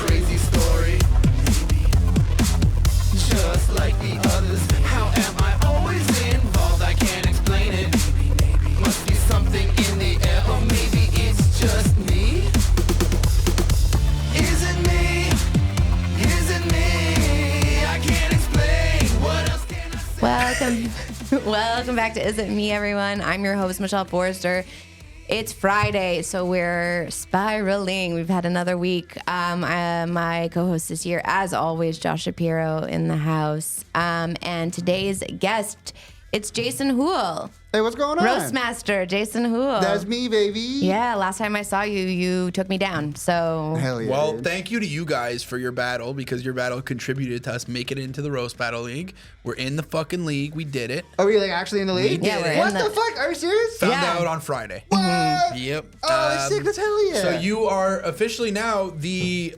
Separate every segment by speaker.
Speaker 1: crazy story. Just like the others, how am I always involved? I can't explain it. Must be something in the air, or maybe it's just me. Is it me? Is it me? I can't explain. What else can I say?
Speaker 2: Welcome back to Is It Me, everyone. I'm your host, Michelle Forrester. It's Friday, so we're spiraling. We've had another week. My co-host this year, as always, Josh Shapiro in the house. And today's guest, it's Jason Houle.
Speaker 3: Hey, what's going on?
Speaker 2: Roastmaster, Jason Houle.
Speaker 3: That's me, baby.
Speaker 2: Yeah, last time I saw you, you took me down. So
Speaker 3: Hell yeah.
Speaker 4: Well,
Speaker 3: dude.
Speaker 4: thank you to you guys for your battle, because your battle contributed to us make it into the Roast Battle League. We're in the fucking league. We did it.
Speaker 3: Are we like actually in the league?
Speaker 2: Yeah, we're
Speaker 3: What
Speaker 2: in
Speaker 3: the
Speaker 2: the-
Speaker 3: fuck? Are you serious?
Speaker 4: Found
Speaker 2: Yeah.
Speaker 4: out on Friday.
Speaker 3: What?
Speaker 4: Yep.
Speaker 3: Oh, that's sick. That's hell yeah.
Speaker 4: So you are officially now the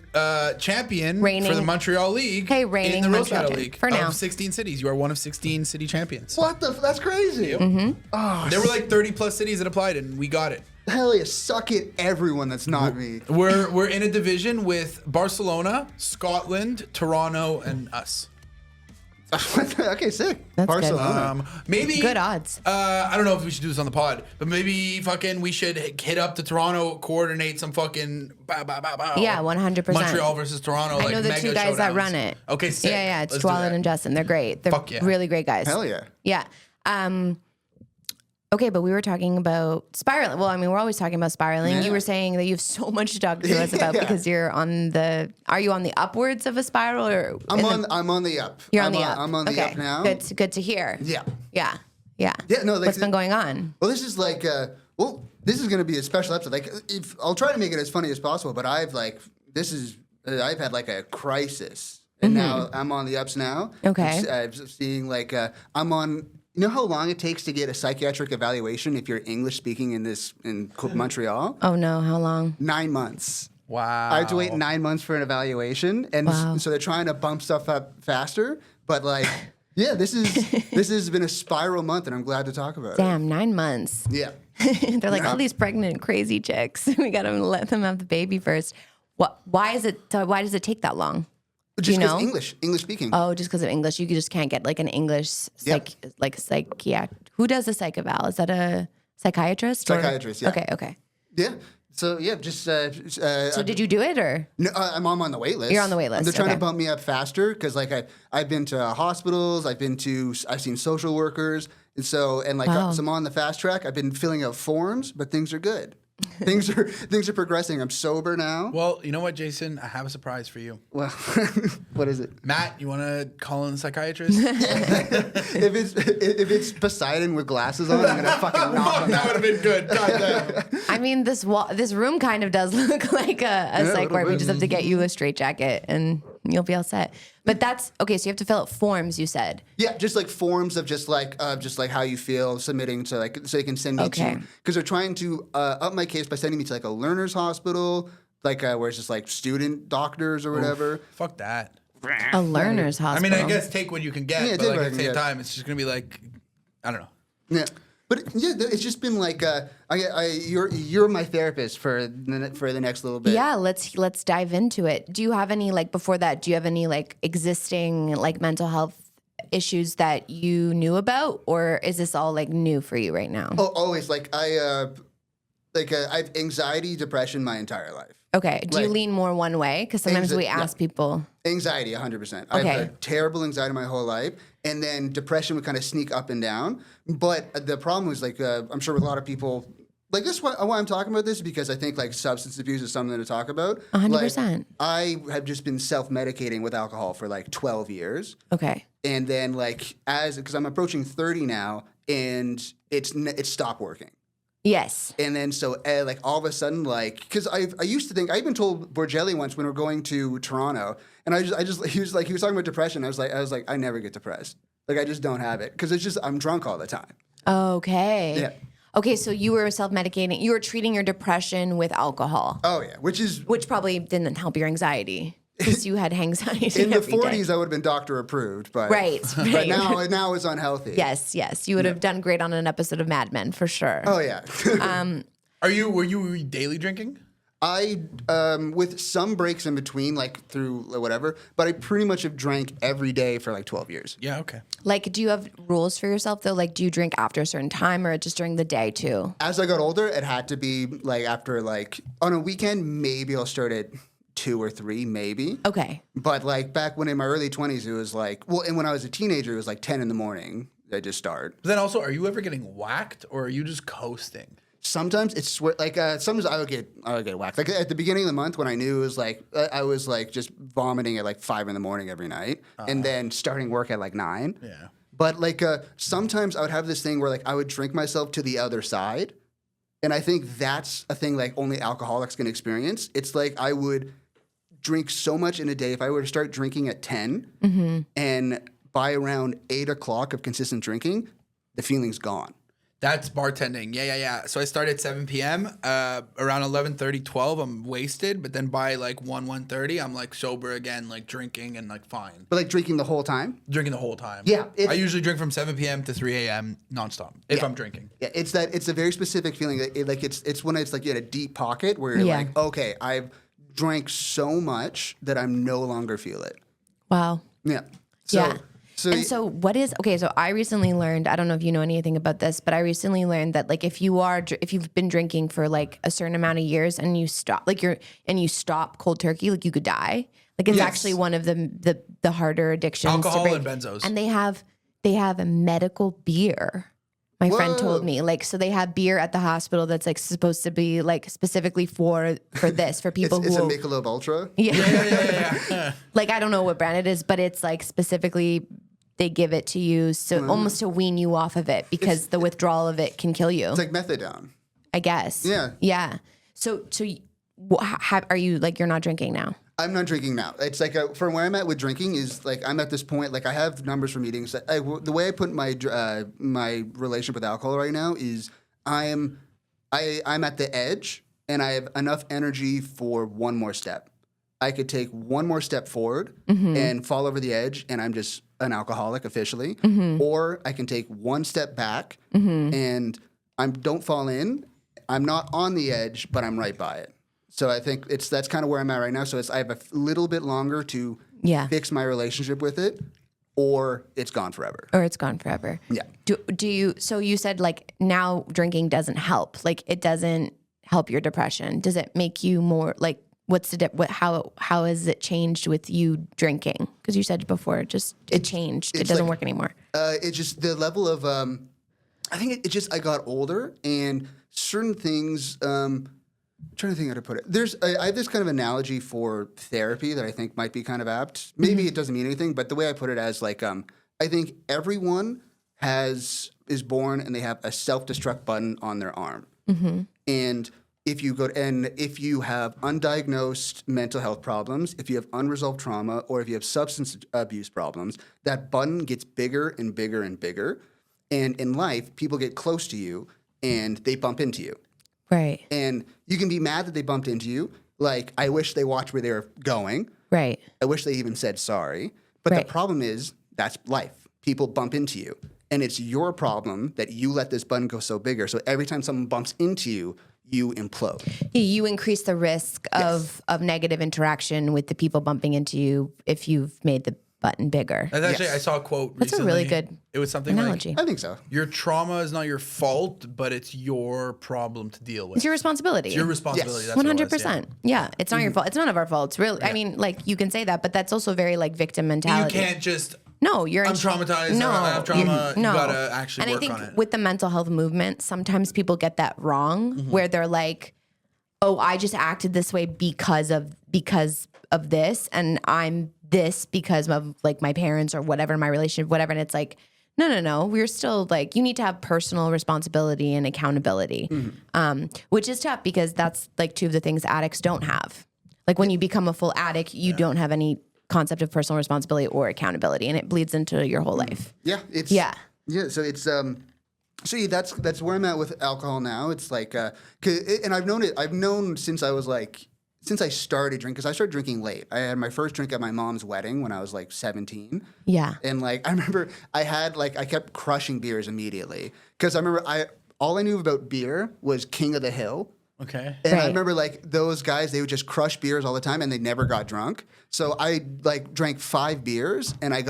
Speaker 4: champion
Speaker 2: Reigning-
Speaker 4: for the Montreal League.
Speaker 2: Hey, reigning
Speaker 4: in the Roast
Speaker 2: Montreal
Speaker 4: Battle
Speaker 2: champion.
Speaker 4: League
Speaker 2: For now.
Speaker 4: of 16 cities. You are one of 16 city champions.
Speaker 3: What the? That's crazy. Oh,
Speaker 4: There were like 30 plus cities that applied, and we got it.
Speaker 3: hell yeah. Suck it, everyone that's not me.
Speaker 4: We're in a division with Barcelona, Scotland, Toronto, and us.
Speaker 3: Okay, sick.
Speaker 2: That's
Speaker 3: Barcelona.
Speaker 4: Maybe
Speaker 2: good odds.
Speaker 4: I don't know if we should do this on the pod, but maybe fucking we should hit up to Toronto, coordinate some fucking bow, bow, bow, bow.
Speaker 2: Yeah, 100%.
Speaker 4: Montreal versus Toronto.
Speaker 2: I
Speaker 4: like
Speaker 2: know the
Speaker 4: mega
Speaker 2: two guys that
Speaker 4: showdowns.
Speaker 2: run it.
Speaker 4: Okay, sick.
Speaker 2: Yeah, it's
Speaker 4: Let's do
Speaker 2: Dwalin
Speaker 4: that.
Speaker 2: and Justin. They're great. They're
Speaker 4: Fuck yeah.
Speaker 2: really great guys.
Speaker 3: Hell yeah.
Speaker 2: Yeah. Okay, but we were talking about spiraling. Well, I mean, we're always talking about spiraling.
Speaker 3: Yeah.
Speaker 2: You were saying that you have so much to talk to us about
Speaker 3: Yeah.
Speaker 2: because you're on the. Are you on the upwards of a spiral or?
Speaker 3: I'm on the up.
Speaker 2: You're on
Speaker 3: I'm
Speaker 2: the up.
Speaker 3: I'm on the
Speaker 2: okay.
Speaker 3: up now.
Speaker 2: Good to hear.
Speaker 3: Yeah.
Speaker 2: Yeah. Yeah.
Speaker 3: Yeah, no, like-
Speaker 2: What's been going on?
Speaker 3: Well, this is like, this is going to be a special episode. Like, if I'll try to make it as funny as possible, but I've had like a crisis, and now I'm on the ups now.
Speaker 2: Mm-hmm. Okay.
Speaker 3: I'm seeing like, I'm on. You know how long it takes to get a psychiatric evaluation if you're English speaking in Montreal?
Speaker 2: Oh no! How long?
Speaker 3: 9 months.
Speaker 4: Wow.
Speaker 3: I have to wait 9 months for an evaluation, and
Speaker 2: Wow.
Speaker 3: so they're trying to bump stuff up faster. But like, yeah, this has been a spiral month, and I'm glad to talk about it.
Speaker 2: Damn, 9 months.
Speaker 3: Yeah.
Speaker 2: They're like all these pregnant, crazy chicks. We got to let them have the baby first. What? Why does it take that long?
Speaker 3: Just
Speaker 2: you know?
Speaker 3: because English speaking.
Speaker 2: Oh, just because of English, you just can't get like an English Who does a psych eval? Is that a psychiatrist? or-
Speaker 3: Psychiatrist, yeah.
Speaker 2: Okay.
Speaker 3: Yeah. So yeah, just
Speaker 2: So did you do it or?
Speaker 3: no, I'm on the wait list.
Speaker 2: You're on the wait list,
Speaker 3: They're trying
Speaker 2: okay.
Speaker 3: to bump me up faster because like I've been to hospitals, I've seen social workers, and so
Speaker 2: Wow.
Speaker 3: so I'm on the fast track. I've been filling out forms, but things are good. things are progressing. I'm sober now.
Speaker 4: Well, you know what, Jason? I have a surprise for you.
Speaker 3: Well, what is it?
Speaker 4: Matt, you want to call in a psychiatrist?
Speaker 3: If it's Poseidon with glasses on, I'm gonna fucking knock him
Speaker 4: that would
Speaker 3: out.
Speaker 4: have been good. God damn.
Speaker 2: I mean, this room kind of does look like a psych
Speaker 3: little
Speaker 2: ward. We
Speaker 3: bit.
Speaker 2: just have to get you a straitjacket and you'll be all set. But that's okay. So you have to fill out forms. You said.
Speaker 3: Yeah, just like forms of just like how you feel, submitting to like so they can send me
Speaker 2: Okay.
Speaker 3: to because they're trying to up my case by sending me to like a learner's hospital, like where it's just like student doctors or whatever.
Speaker 4: Fuck that.
Speaker 2: A learner's
Speaker 4: I
Speaker 2: hospital.
Speaker 4: mean, I guess take what you can get,
Speaker 3: Yeah,
Speaker 4: but
Speaker 3: take
Speaker 4: like
Speaker 3: what I
Speaker 4: at the
Speaker 3: can
Speaker 4: same
Speaker 3: get.
Speaker 4: time, it's just gonna be like, I don't know.
Speaker 3: Yeah, but yeah, it's just been like you're my therapist for the next little bit.
Speaker 2: Yeah, let's dive into it. Do you have any before that? Do you have any existing mental health issues that you knew about, or is this all new for you right now?
Speaker 3: Oh, always I've anxiety, depression my entire life.
Speaker 2: Okay. Do you
Speaker 3: like-
Speaker 2: lean more one way? Because sometimes we
Speaker 3: yeah.
Speaker 2: ask people.
Speaker 3: Anxiety, 100%. I've
Speaker 2: Okay.
Speaker 3: had terrible anxiety my whole life, and then depression would kind of sneak up and down. But the problem was I'm sure with a lot of people, like this. Why I'm talking about this is because I think substance abuse is something to talk about.
Speaker 2: 100%.
Speaker 3: I have just been self-medicating with alcohol for 12 years,
Speaker 2: Okay.
Speaker 3: and then because I'm approaching 30 now, and it's stopped working.
Speaker 2: Yes.
Speaker 3: And then so all of a sudden because I used to think I even told Borgelli once when we were going to Toronto, and he was talking about depression. I was like I never get depressed. I just don't have it because it's just I'm drunk all the time.
Speaker 2: Okay.
Speaker 3: Yeah.
Speaker 2: Okay, so you were self-medicating. You were treating your depression with alcohol,
Speaker 3: Oh yeah, which
Speaker 2: probably didn't help your anxiety because you had anxiety
Speaker 3: in the
Speaker 2: every day.
Speaker 3: 40s I would have been doctor approved, but
Speaker 2: Right.
Speaker 3: But now it's unhealthy.
Speaker 2: Yes. You would have done great on an episode of Mad Men for sure.
Speaker 3: Oh yeah.
Speaker 4: Were you daily drinking?
Speaker 3: I with some breaks in between, like through whatever, but I pretty much have drank every day for like 12 years.
Speaker 4: Yeah, okay.
Speaker 2: Like, do you have rules for yourself though? Like, do you drink after a certain time or just during the day too?
Speaker 3: As I got older, it had to be like after like on a weekend, maybe I'll start at 2 or 3, maybe.
Speaker 2: Okay.
Speaker 3: But like back when in my early 20s, it was like, well, and when I was a teenager, it was like 10 in the morning. I just start.
Speaker 4: But then also, are you ever getting whacked or are you just coasting?
Speaker 3: Sometimes it's like sometimes I would get whacked. Like at the beginning of the month when I knew it was like I was like just vomiting at like 5 in the morning every night, and then starting work at like 9.
Speaker 4: Yeah.
Speaker 3: But like sometimes I would have this thing where like I would drink myself to the other side, and I think that's a thing like only alcoholics can experience. It's like I would drink so much in a day. If I were to start drinking at 10, and by around 8 o'clock of consistent drinking, the feeling's gone.
Speaker 4: That's bartending. Yeah. So I start at 7 p.m. Around 11:30, 12, I'm wasted. But then by like 1:30, I'm like sober again, like drinking and like fine.
Speaker 3: But like drinking the whole time?
Speaker 4: Drinking the whole time.
Speaker 3: Yeah,
Speaker 4: I usually drink from 7 p.m. to 3 a.m. nonstop if I'm drinking.
Speaker 3: Yeah, it's a very specific feeling. It's when it's like you had a deep pocket where you're like, okay, I've drank so much that I'm no longer feel it.
Speaker 2: Wow.
Speaker 3: Yeah.
Speaker 2: So what is okay? So I recently learned. I don't know if you know anything about this, but I recently learned that like if you've been drinking for like a certain amount of years and you stop you stop cold turkey, like you could die. Like it's actually one of the harder addictions.
Speaker 4: Alcohol
Speaker 2: to break.
Speaker 4: and benzos.
Speaker 2: And they have a medical beer. My friend told me, like, so they have beer at the hospital that's like supposed to be like specifically for this for people
Speaker 3: it's
Speaker 2: who.
Speaker 3: It's a Michelob Ultra.
Speaker 4: Yeah.
Speaker 2: Like I don't know what brand it is, but it's like specifically they give it to you so almost to wean you off of it because the withdrawal of it can kill you.
Speaker 3: It's like methadone.
Speaker 2: I guess.
Speaker 3: Yeah.
Speaker 2: So are you like you're not drinking now?
Speaker 3: I'm not drinking now. It's like from where I'm at with drinking is like I'm at this point. Like I have numbers for meetings. The way I put my my relationship with alcohol right now is I'm at the edge and I have enough energy for one more step. I could take one more step forward and fall over the edge, and I'm just an alcoholic officially. Or I can take one step back and I don't fall in. I'm not on the edge, but I'm right by it. So I think that's kind of where I'm at right now. So I have a little bit longer to fix my relationship with it, or it's gone forever.
Speaker 2: Yeah. Do you? So you said like now drinking doesn't help. Like it doesn't help your depression. Does it make you more like? What's the how has it changed with you drinking? Because you said before it changed. It doesn't work anymore.
Speaker 3: It's just the level of. I think it just I got older and certain things. I'm trying to think how to put it. I have this kind of analogy for therapy that I think might be kind of apt. Maybe it doesn't mean anything, but the way I put it as like I think everyone is born and they have a self-destruct button on their arm. And if you have undiagnosed mental health problems, if you have unresolved trauma, or if you have substance abuse problems, that button gets bigger and bigger and bigger. And in life, people get close to you and they bump into you.
Speaker 2: Right.
Speaker 3: And you can be mad that they bumped into you. Like, I wish they watched where they were going.
Speaker 2: Right.
Speaker 3: I wish they even said sorry. But the problem is, that's life. People bump into you. And it's your problem that you let this button go so bigger. So every time someone bumps into you, you implode.
Speaker 2: You increase the risk of negative interaction with the people bumping into you if you've made the button bigger.
Speaker 4: And actually, I saw a quote recently.
Speaker 2: That's a really good
Speaker 4: It was something
Speaker 2: analogy.
Speaker 4: like,
Speaker 3: I think so.
Speaker 4: your trauma is not your fault, but it's your problem to deal with.
Speaker 2: It's your responsibility.
Speaker 4: It's your responsibility.
Speaker 3: Yes.
Speaker 4: That's what it was,
Speaker 2: 100%. Yeah, it's not your fault. It's none of our faults, really. I mean, like you can say that, but that's also very like victim mentality.
Speaker 4: You can't just.
Speaker 2: No, you're.
Speaker 4: I'm traumatized.
Speaker 2: No,
Speaker 4: I have trauma.
Speaker 2: no.
Speaker 4: You gotta actually work on it.
Speaker 2: And I think with the mental health movement, sometimes people get that wrong, where they're like, "Oh, I just acted this way because of this, and I'm this because of like my parents or whatever, my relationship, whatever." And it's like, no. We're still like, you need to have personal responsibility and accountability, which is tough because that's like two of the things addicts don't have. Like when you become a full addict, you don't have any concept of personal responsibility or accountability, and it bleeds into your whole life.
Speaker 3: Yeah. Yeah. So it's that's where I'm at with alcohol now. It's like and I've known since I started drinking, because I started drinking late. I had my first drink at my mom's wedding when I was like 17.
Speaker 2: Yeah.
Speaker 3: And like I remember I kept crushing beers immediately because I remember all I knew about beer was King of the Hill
Speaker 4: Okay.
Speaker 3: And I
Speaker 2: Right.
Speaker 3: remember like those guys, they would just crush beers all the time and they never got drunk. So I like drank 5 beers and I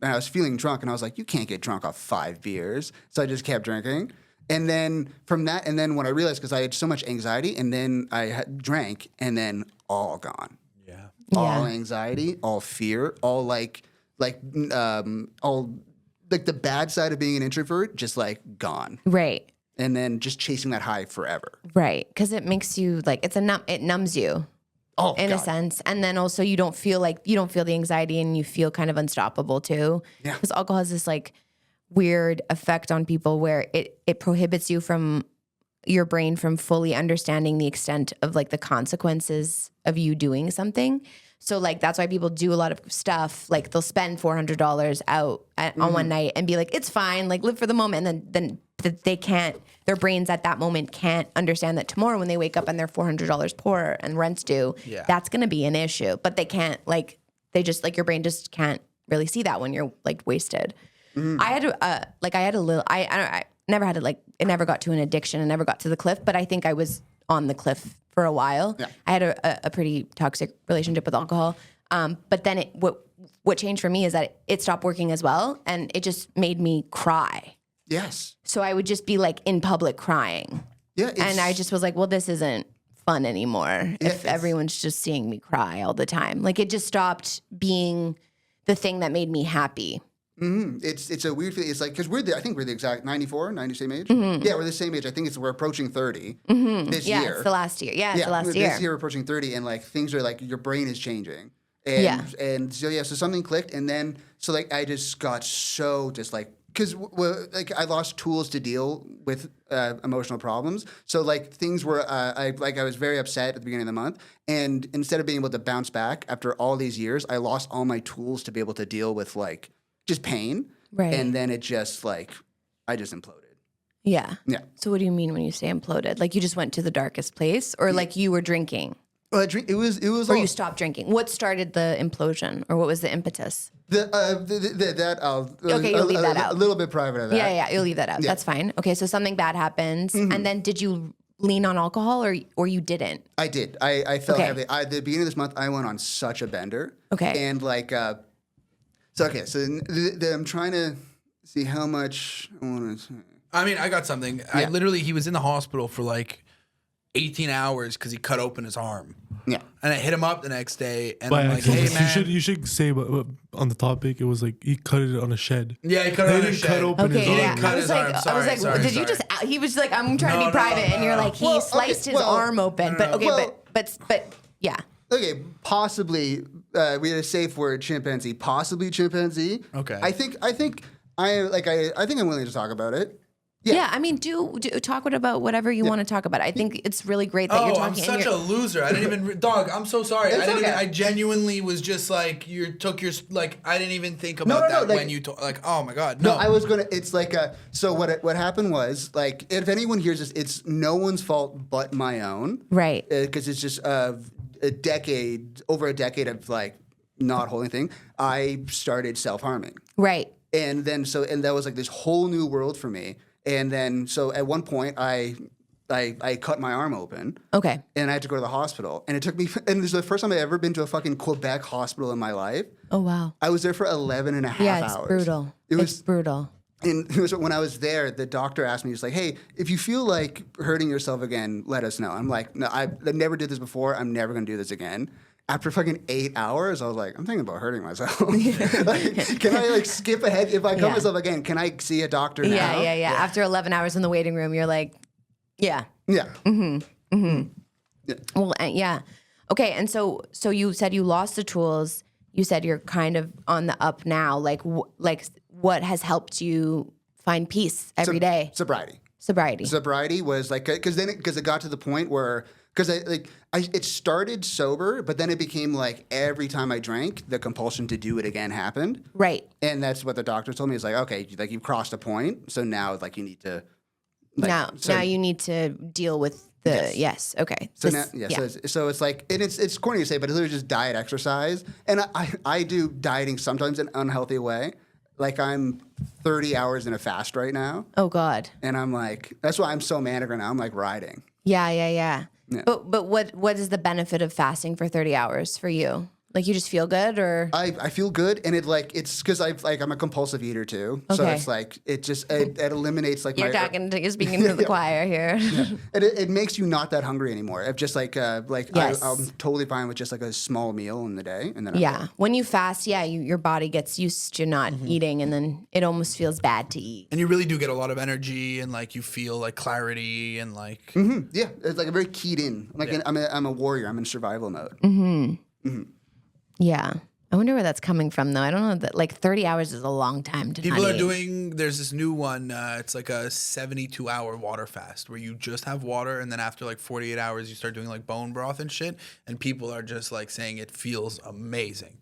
Speaker 3: was feeling drunk and I was like, you can't get drunk off 5 beers. So I just kept drinking. And then from that, and then when I realized, because I had so much anxiety, and then drank and then all gone.
Speaker 4: Yeah.
Speaker 3: All
Speaker 2: Yeah.
Speaker 3: anxiety, all fear, all all like the bad side of being an introvert, just like gone.
Speaker 2: Right.
Speaker 3: And then just chasing that high forever.
Speaker 2: Right. Because it makes you like, it numbs you
Speaker 3: Oh,
Speaker 2: in a
Speaker 3: God.
Speaker 2: sense. And then also you don't feel the anxiety and you feel kind of unstoppable too.
Speaker 3: Yeah.
Speaker 2: Because alcohol has this like weird effect on people where it prohibits you from your brain from fully understanding the extent of like the consequences of you doing something. So like that's why people do a lot of stuff. Like they'll spend $400 out on one night and be like, it's fine, like live for the moment. And then they can't. Their brains at that moment can't understand that tomorrow when they wake up and they're $400 poor and rent's due, that's going to be an issue. But they can't your brain just can't really see that when you're like wasted. I never had it never got to an addiction and never got to the cliff, but I think I was on the cliff for a while.
Speaker 3: Yeah.
Speaker 2: I had a pretty toxic relationship with alcohol. But then what changed for me is that it stopped working as well. And it just made me cry.
Speaker 3: Yes.
Speaker 2: So I would just be like in public crying.
Speaker 3: Yeah.
Speaker 2: And I just was like, well, this isn't fun anymore if
Speaker 3: it's-
Speaker 2: everyone's just seeing me cry all the time. Like it just stopped being the thing that made me happy.
Speaker 3: It's a weird feeling. It's like, because I think we're the exact 94, 90 same age.
Speaker 2: Mm-hmm.
Speaker 3: Yeah, we're the same age. I think we're approaching 30 this
Speaker 2: Yeah,
Speaker 3: year.
Speaker 2: it's the last year. Yeah, it's the last
Speaker 3: this
Speaker 2: year.
Speaker 3: year we're approaching 30 and like things are like, your brain is changing. And, and so something clicked. And then, so like, I just got so just like, because like I lost tools to deal with emotional problems. So like things were, I was very upset at the beginning of the month. And instead of being able to bounce back after all these years, I lost all my tools to be able to deal with like just pain.
Speaker 2: Right.
Speaker 3: And then it just like, I just imploded.
Speaker 2: Yeah.
Speaker 3: Yeah.
Speaker 2: So what do you mean when you say imploded? Like you just went to the darkest place or like you were drinking
Speaker 3: Well, it was
Speaker 2: or you stopped drinking? What started the implosion or what was the impetus?
Speaker 3: Okay,
Speaker 2: you'll leave that out.
Speaker 3: A little bit private of that.
Speaker 2: Yeah, you'll leave that out.
Speaker 3: Yeah.
Speaker 2: That's fine. Okay, so something bad happens and then did you lean on alcohol or you didn't?
Speaker 3: I did. I felt
Speaker 2: Okay.
Speaker 3: heavy. At the beginning of this month, I went on such a bender.
Speaker 2: Okay.
Speaker 3: And like, so I'm trying to see how much I want to.
Speaker 4: I mean, I got something. He was in the hospital for like 18 hours because he cut open his arm.
Speaker 3: Yeah.
Speaker 4: And I hit him up the next day and
Speaker 5: By
Speaker 4: I'm like,
Speaker 5: accident.
Speaker 4: hey, man.
Speaker 5: You should say on the topic. It was like he cut it on a shed.
Speaker 4: Yeah, he cut it
Speaker 5: He
Speaker 4: on a
Speaker 5: didn't
Speaker 4: shed.
Speaker 5: cut open his
Speaker 2: Okay,
Speaker 5: arm.
Speaker 2: yeah.
Speaker 4: cut
Speaker 2: I was
Speaker 4: his
Speaker 2: like,
Speaker 4: arm.
Speaker 2: I was like,
Speaker 4: Sorry,
Speaker 2: did you just? He was like, I'm trying to
Speaker 4: No,
Speaker 2: be private,
Speaker 4: no,
Speaker 2: and you're
Speaker 4: no.
Speaker 2: like, he
Speaker 3: Well,
Speaker 2: sliced
Speaker 3: okay,
Speaker 2: his
Speaker 3: well,
Speaker 2: arm open. But okay,
Speaker 3: well-
Speaker 2: but yeah.
Speaker 3: Okay, possibly. We had a safe word, chimpanzee. Possibly chimpanzee.
Speaker 4: Okay.
Speaker 3: I think I'm willing to talk about it.
Speaker 2: Yeah, I mean, do talk about whatever you want to talk about. I think it's really great that you're
Speaker 4: Oh,
Speaker 2: talking.
Speaker 4: I'm
Speaker 2: and
Speaker 4: such
Speaker 2: you're-
Speaker 4: a loser. I didn't even, dog. I'm so sorry.
Speaker 3: It's okay.
Speaker 4: I genuinely was just like, I didn't even think
Speaker 3: No,
Speaker 4: about
Speaker 3: no,
Speaker 4: that
Speaker 3: like-
Speaker 4: when you talk. Like, oh my god,
Speaker 3: No,
Speaker 4: no.
Speaker 3: I was gonna. It's like so. What happened was like, if anyone hears this, it's no one's fault but my own.
Speaker 2: Right.
Speaker 3: Because it's just over a decade of like not holding thing. I started self harming,
Speaker 2: Right.
Speaker 3: and then and that was like this whole new world for me. And then so at one point I cut my arm open.
Speaker 2: Okay.
Speaker 3: And I had to go to the hospital. And it took me, and this is the first time I've ever been to a fucking Quebec hospital in my life.
Speaker 2: Oh wow.
Speaker 3: I was there for 11 and a half
Speaker 2: Yeah, it's
Speaker 3: hours.
Speaker 2: brutal. It's brutal.
Speaker 3: And it was when I was there, the doctor asked me, he's like, hey, if you feel like hurting yourself again, let us know. I'm like, no, I never did this before. I'm never going to do this again. After fucking 8 hours, I was like, I'm thinking about hurting myself. Like, can I like skip ahead? If I cut
Speaker 2: Yeah.
Speaker 3: myself again, can I see a doctor now?
Speaker 2: Yeah. After 11 hours in the waiting room, you're like, yeah.
Speaker 3: Yeah.
Speaker 2: Well, yeah. Okay, and so you said you lost the tools. You said you're kind of on the up now. Like what has helped you find peace every day?
Speaker 3: Sobriety.
Speaker 2: Sobriety.
Speaker 3: Sobriety was like, because it got to the point where, it started sober, but then it became like every time I drank, the compulsion to do it again happened.
Speaker 2: Right.
Speaker 3: And that's what the doctor told me. Is like, okay, like you've crossed a point, so now like you need to.
Speaker 2: Now you need to deal with the yes. Okay.
Speaker 3: So
Speaker 2: This-
Speaker 3: now, so it's like, and it's corny to say, but it's literally just diet, exercise, and I do dieting sometimes in an unhealthy way. Like I'm 30 hours in a fast right now,
Speaker 2: Oh God.
Speaker 3: and I'm like, that's why I'm so manic right now. I'm like riding.
Speaker 2: Yeah.
Speaker 3: Yeah.
Speaker 2: But what is the benefit of fasting for 30 hours for you? Like you just feel good, or
Speaker 3: I feel good, and it's because I'm a compulsive eater too. So
Speaker 2: Okay.
Speaker 3: it's like it eliminates like
Speaker 2: you're you're speaking to the choir here.
Speaker 3: it makes you not that hungry anymore. If just
Speaker 2: Yes.
Speaker 3: I'm totally fine with just like a small meal in the day, and then I'm
Speaker 2: Yeah.
Speaker 3: good.
Speaker 2: When you fast, your body gets used to not eating, and then it almost feels bad to eat.
Speaker 4: And you really do get a lot of energy and like you feel like clarity and like
Speaker 3: Yeah, it's like a very keyed in. Like I'm a warrior. I'm in survival mode.
Speaker 2: Yeah. I wonder where that's coming from, though. I don't know that like 30 hours is a long time to
Speaker 4: people
Speaker 2: not
Speaker 4: are
Speaker 2: eat.
Speaker 4: doing. There's this new one. It's like a 72-hour water fast where you just have water, and then after like 48 hours, you start doing like bone broth and shit. And people are just like saying it feels amazing.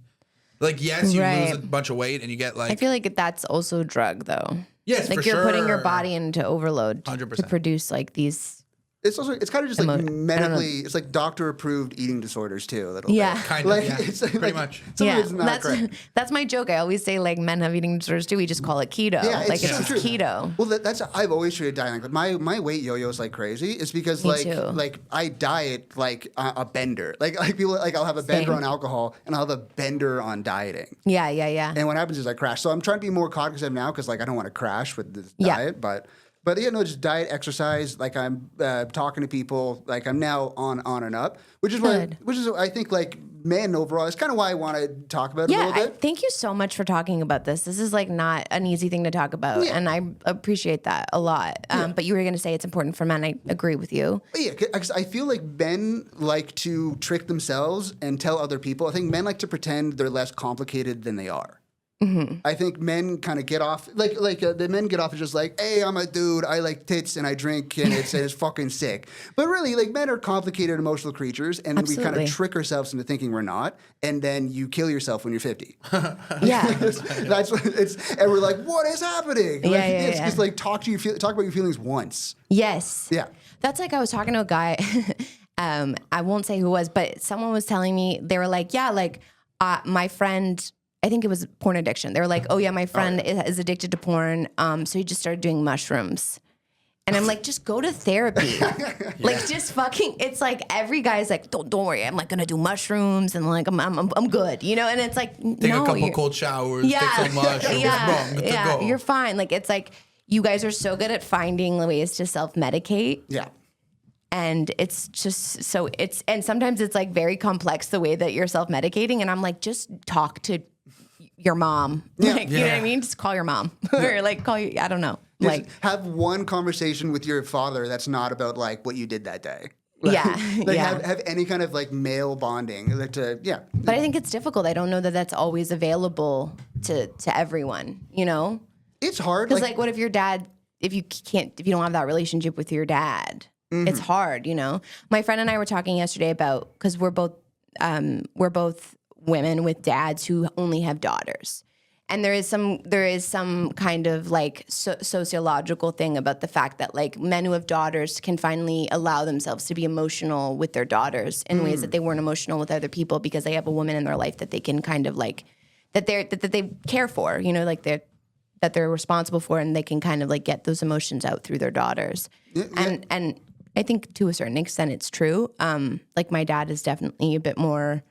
Speaker 4: Like yes, you
Speaker 2: Right.
Speaker 4: lose a bunch of weight and you get like
Speaker 2: I feel like that's also a drug, though.
Speaker 4: yes,
Speaker 2: Like
Speaker 4: for
Speaker 2: you're putting your
Speaker 4: sure.
Speaker 2: body into overload to
Speaker 4: 100%.
Speaker 2: produce like these.
Speaker 3: It's kind of just like
Speaker 2: I don't know.
Speaker 3: medically. It's like doctor approved eating disorders too. A little
Speaker 2: Yeah.
Speaker 3: bit.
Speaker 4: Kind of,
Speaker 3: Like
Speaker 4: yeah.
Speaker 3: it's
Speaker 4: Pretty
Speaker 3: like,
Speaker 4: much.
Speaker 3: Some
Speaker 2: Yeah,
Speaker 3: of it's not
Speaker 2: that's
Speaker 3: great.
Speaker 2: that's my joke. I always say like men have eating disorders too. We just call it keto.
Speaker 3: Yeah,
Speaker 2: like it's
Speaker 3: so
Speaker 2: just
Speaker 3: true.
Speaker 2: keto.
Speaker 3: Well, that's I've always treated dieting like my weight yo-yos like crazy. It's because
Speaker 2: Me
Speaker 3: like
Speaker 2: too.
Speaker 3: like I diet like a bender. Like people like I'll have a bender
Speaker 2: Same.
Speaker 3: on alcohol and I'll have a bender on dieting.
Speaker 2: Yeah.
Speaker 3: And what happens is I crash. So I'm trying to be more cognizant now because like I don't want to crash with this
Speaker 2: Yeah.
Speaker 3: diet, but yeah, no, just diet, exercise. Like I'm talking to people. Like I'm now on and up, which is
Speaker 2: Good.
Speaker 3: which is I think like men overall. It's kind of why I want to talk about it a
Speaker 2: Yeah,
Speaker 3: little bit.
Speaker 2: thank you so much for talking about this. This is like not an easy thing to talk about,
Speaker 3: Yeah.
Speaker 2: and I appreciate that a lot. But you were going to say it's important for men. I agree with you.
Speaker 3: But yeah, because I feel like men like to trick themselves and tell other people. I think men like to pretend they're less complicated than they are. I think men kind of get off the men get off as just like, hey, I'm a dude, I like tits and I drink and it's fucking sick. But really, like men are complicated emotional creatures, and we kind
Speaker 2: Absolutely.
Speaker 3: of trick ourselves into thinking we're not, and then you kill yourself when you're 50.
Speaker 2: Yeah,
Speaker 3: That's what it's, and we're like, what is happening? Like,
Speaker 2: Yeah,
Speaker 3: it's
Speaker 2: yeah.
Speaker 3: just like talk about your feelings once.
Speaker 2: yes.
Speaker 3: Yeah.
Speaker 2: That's like I was talking to a guy. I won't say who it was, but someone was telling me they were like, yeah, like my friend. I think it was porn addiction. They were like, oh yeah, my friend is addicted to porn. So he just started doing mushrooms. And I'm like, just go to therapy. Like, just fucking. It's like every guy's like, don't worry, I'm like gonna do mushrooms and like I'm good, you know. And it's like,
Speaker 4: Take
Speaker 2: no,
Speaker 4: a couple
Speaker 2: you're-
Speaker 4: cold showers, take some mushrooms, boom, good to go.
Speaker 2: you're fine. Like it's like you guys are so good at finding ways to self medicate.
Speaker 3: Yeah.
Speaker 2: And it's just so and sometimes it's like very complex the way that you're self medicating. And I'm like, just talk to your mom. Like, you know what I mean? Just call your mom or like call you. I don't know.
Speaker 3: Just
Speaker 2: Like,
Speaker 3: have one conversation with your father that's not about like what you did that day. Like,
Speaker 2: Yeah,
Speaker 3: like
Speaker 2: yeah.
Speaker 3: have any kind of like male bonding. Like yeah.
Speaker 2: but I think it's difficult. I don't know that that's always available to everyone, you know?
Speaker 3: It's hard.
Speaker 2: Because like, what if your dad, if you don't have that relationship with your dad, it's hard, you know? My friend and I were talking yesterday about, because we're both women with dads who only have daughters. And there is some kind of like sociological thing about the fact that like men who have daughters can finally allow themselves to be emotional with their daughters in ways that they weren't emotional with other people because they have a woman in their life that they can kind of like that they care for, you know, like that they're responsible for, and they can kind of like get those emotions out through their daughters. And I think to a certain extent it's true. Like my dad is definitely a bit more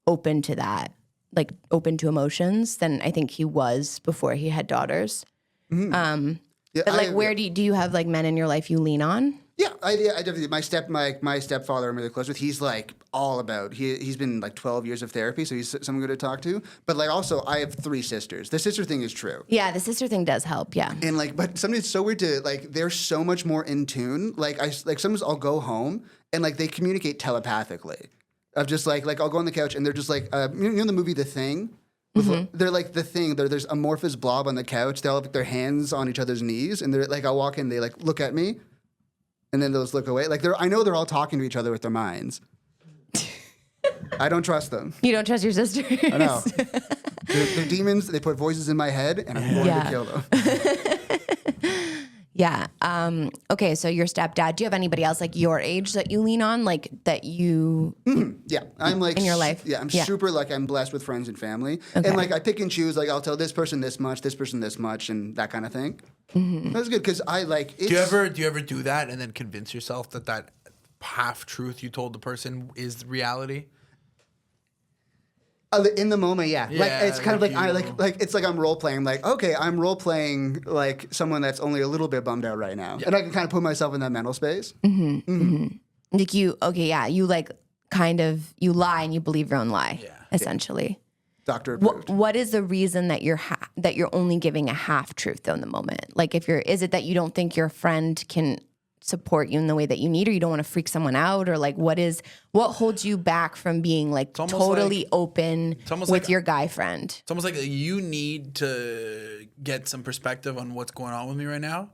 Speaker 2: open to that, like open to emotions than I think he was before he had daughters.
Speaker 3: Yeah,
Speaker 2: But like, where do you have like men in your life you lean on?
Speaker 3: Yeah, I definitely. My stepfather I'm really close with. He's like all about. He's been like 12 years of therapy, so he's someone good to talk to. But like also, I have 3 sisters. The sister thing is true.
Speaker 2: Yeah, the sister thing does help. Yeah.
Speaker 3: And like, but sometimes it's so weird to like. They're so much more in tune. Like sometimes I'll go home and like they communicate telepathically. Of just like I'll go on the couch and they're just like you know the movie The Thing. They're like The Thing. There's amorphous blob on the couch. They all have like, their hands on each other's knees, and they're like I'll walk in, they like look at me, and then they'll just look away. Like I know they're all talking to each other with their minds. I don't trust them.
Speaker 2: You don't trust your sisters?
Speaker 3: I know. They're demons. They put voices in my head, and I'm going to kill them.
Speaker 2: Yeah. Okay. So your stepdad. Do you have anybody else like your age that you lean on, like that you?
Speaker 3: Yeah, I'm like
Speaker 2: In your life?
Speaker 3: Yeah, I'm
Speaker 2: Yeah.
Speaker 3: super like I'm blessed with friends and family,
Speaker 2: Okay.
Speaker 3: and like I pick and choose. Like I'll tell this person this much, and that kind of thing. That's good because I like.
Speaker 4: Do you ever do that and then convince yourself that half truth you told the person is reality?
Speaker 3: In the moment, yeah. Like
Speaker 4: Yeah,
Speaker 3: it's kind of like
Speaker 4: like
Speaker 3: like it's like I'm role playing. Like, okay, I'm role playing like someone that's only a little bit bummed out right now, and I can kind of put myself in that mental space.
Speaker 2: Like you like kind of you lie and you believe your own lie, essentially.
Speaker 3: Doctor approved.
Speaker 2: What is the reason that you're only giving a half truth though in the moment? Like is it that you don't think your friend can support you in the way that you need, or you don't want to freak someone out, or like what holds you back from being like totally open with
Speaker 4: like
Speaker 2: your guy friend?
Speaker 4: It's almost like you need to get some perspective on what's going on with me right now.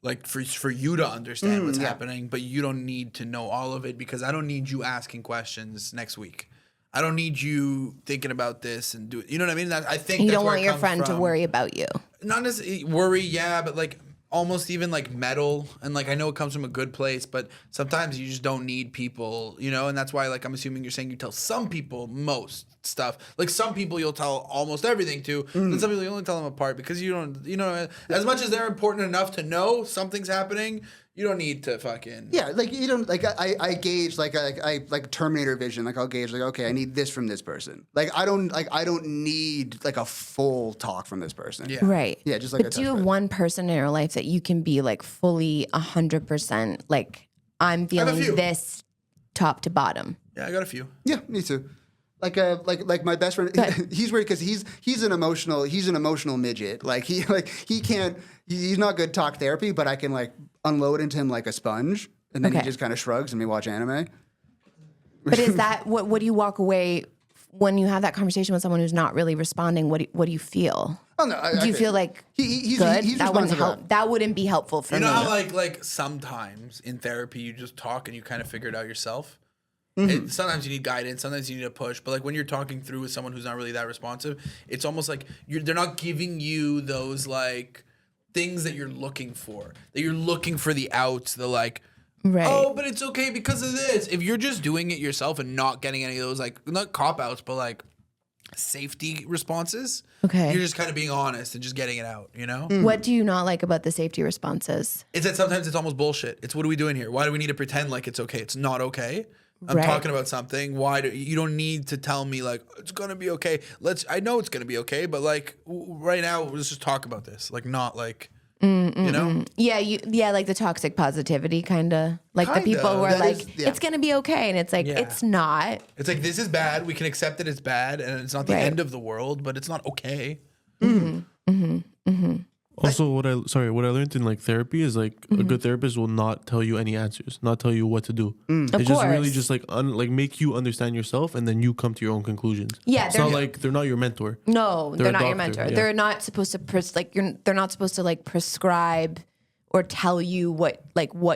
Speaker 4: Like for you to understand what's happening, but you don't need to know all of it because I don't need you asking questions next week. I don't need you thinking about this and do it. You know what I mean? I think
Speaker 2: You
Speaker 4: that's
Speaker 2: don't
Speaker 4: where
Speaker 2: want
Speaker 4: it
Speaker 2: your
Speaker 4: comes
Speaker 2: friend to
Speaker 4: from.
Speaker 2: worry about you.
Speaker 4: Not necessarily worry, yeah, but like almost even like meddle. And like I know it comes from a good place, but sometimes you just don't need people, you know? And that's why like I'm assuming you're saying you tell some people most stuff. Like some people you'll tell almost everything to, and some people you only tell them apart because you don't, you know, as much as they're important enough to know something's happening, you don't need to fucking.
Speaker 3: Yeah, like you don't like I gauge like I like Terminator vision. Like I'll gauge like okay, I need this from this person. Like I don't need like a full talk from this person.
Speaker 4: Yeah.
Speaker 2: Right.
Speaker 3: Yeah, just like
Speaker 2: But
Speaker 3: a
Speaker 2: do you
Speaker 3: touch
Speaker 2: have
Speaker 3: bit.
Speaker 2: one person in your life that you can be like fully 100% like I'm
Speaker 4: few.
Speaker 2: feeling this top to bottom?
Speaker 4: Yeah, I got a few.
Speaker 3: Yeah, me too. Like my best friend, he's weird because he's an emotional midget. Like he can't, he's not good talk therapy, but I can like unload into him like a sponge, and then he
Speaker 2: Okay.
Speaker 3: just kind of shrugs and we watch anime.
Speaker 2: But is that what do you walk away when you have that conversation with someone who's not really responding? What do you feel?
Speaker 3: Oh no,
Speaker 2: Do you feel like
Speaker 3: he's
Speaker 2: good?
Speaker 3: he's
Speaker 2: That wouldn't
Speaker 3: responsive.
Speaker 2: help. That wouldn't be helpful for
Speaker 4: You
Speaker 2: me.
Speaker 4: know how like sometimes in therapy you just talk and you kind of figure it out yourself. Sometimes you need guidance, sometimes you need a push, but like when you're talking through with someone who's not really that responsive, it's almost like they're not giving you those like things that you're looking for. That you're looking for the outs, the like,
Speaker 2: Right.
Speaker 4: oh, but it's okay because of this. If you're just doing it yourself and not getting any of those like not cop outs, but like safety responses,
Speaker 2: Okay.
Speaker 4: you're just kind of being honest and just getting it out, you know?
Speaker 2: What do you not like about the safety responses?
Speaker 4: It's that sometimes it's almost bullshit. It's what are we doing here? Why do we need to pretend like it's okay? It's not okay. I'm
Speaker 2: Right.
Speaker 4: talking about something. Why do you don't need to tell me like it's gonna be okay? I know it's gonna be okay, but like right now, let's just talk about this. Like not like you know.
Speaker 2: Yeah, like the toxic positivity kind of. Like the
Speaker 4: Kinda.
Speaker 2: people who are
Speaker 3: That
Speaker 2: like,
Speaker 3: is- yeah.
Speaker 2: it's going to be okay. And it's like,
Speaker 4: Yeah.
Speaker 2: it's not.
Speaker 4: It's like this is bad. We can accept that it's bad, and it's not the
Speaker 2: Right.
Speaker 4: end of the world, but it's not okay.
Speaker 5: Also, what I learned in like therapy is like a good therapist will not tell you any answers, not tell you what to do.
Speaker 2: Of
Speaker 5: It's just really
Speaker 2: course.
Speaker 5: just like like make you understand yourself, and then you come to your own conclusions.
Speaker 2: Yeah,
Speaker 5: it's
Speaker 2: they're-
Speaker 5: not like they're not your mentor.
Speaker 2: No,
Speaker 5: They're
Speaker 2: they're
Speaker 5: a
Speaker 2: not your
Speaker 5: doctor,
Speaker 2: mentor.
Speaker 5: yeah.
Speaker 2: They're not supposed to they're not supposed to like prescribe or tell you what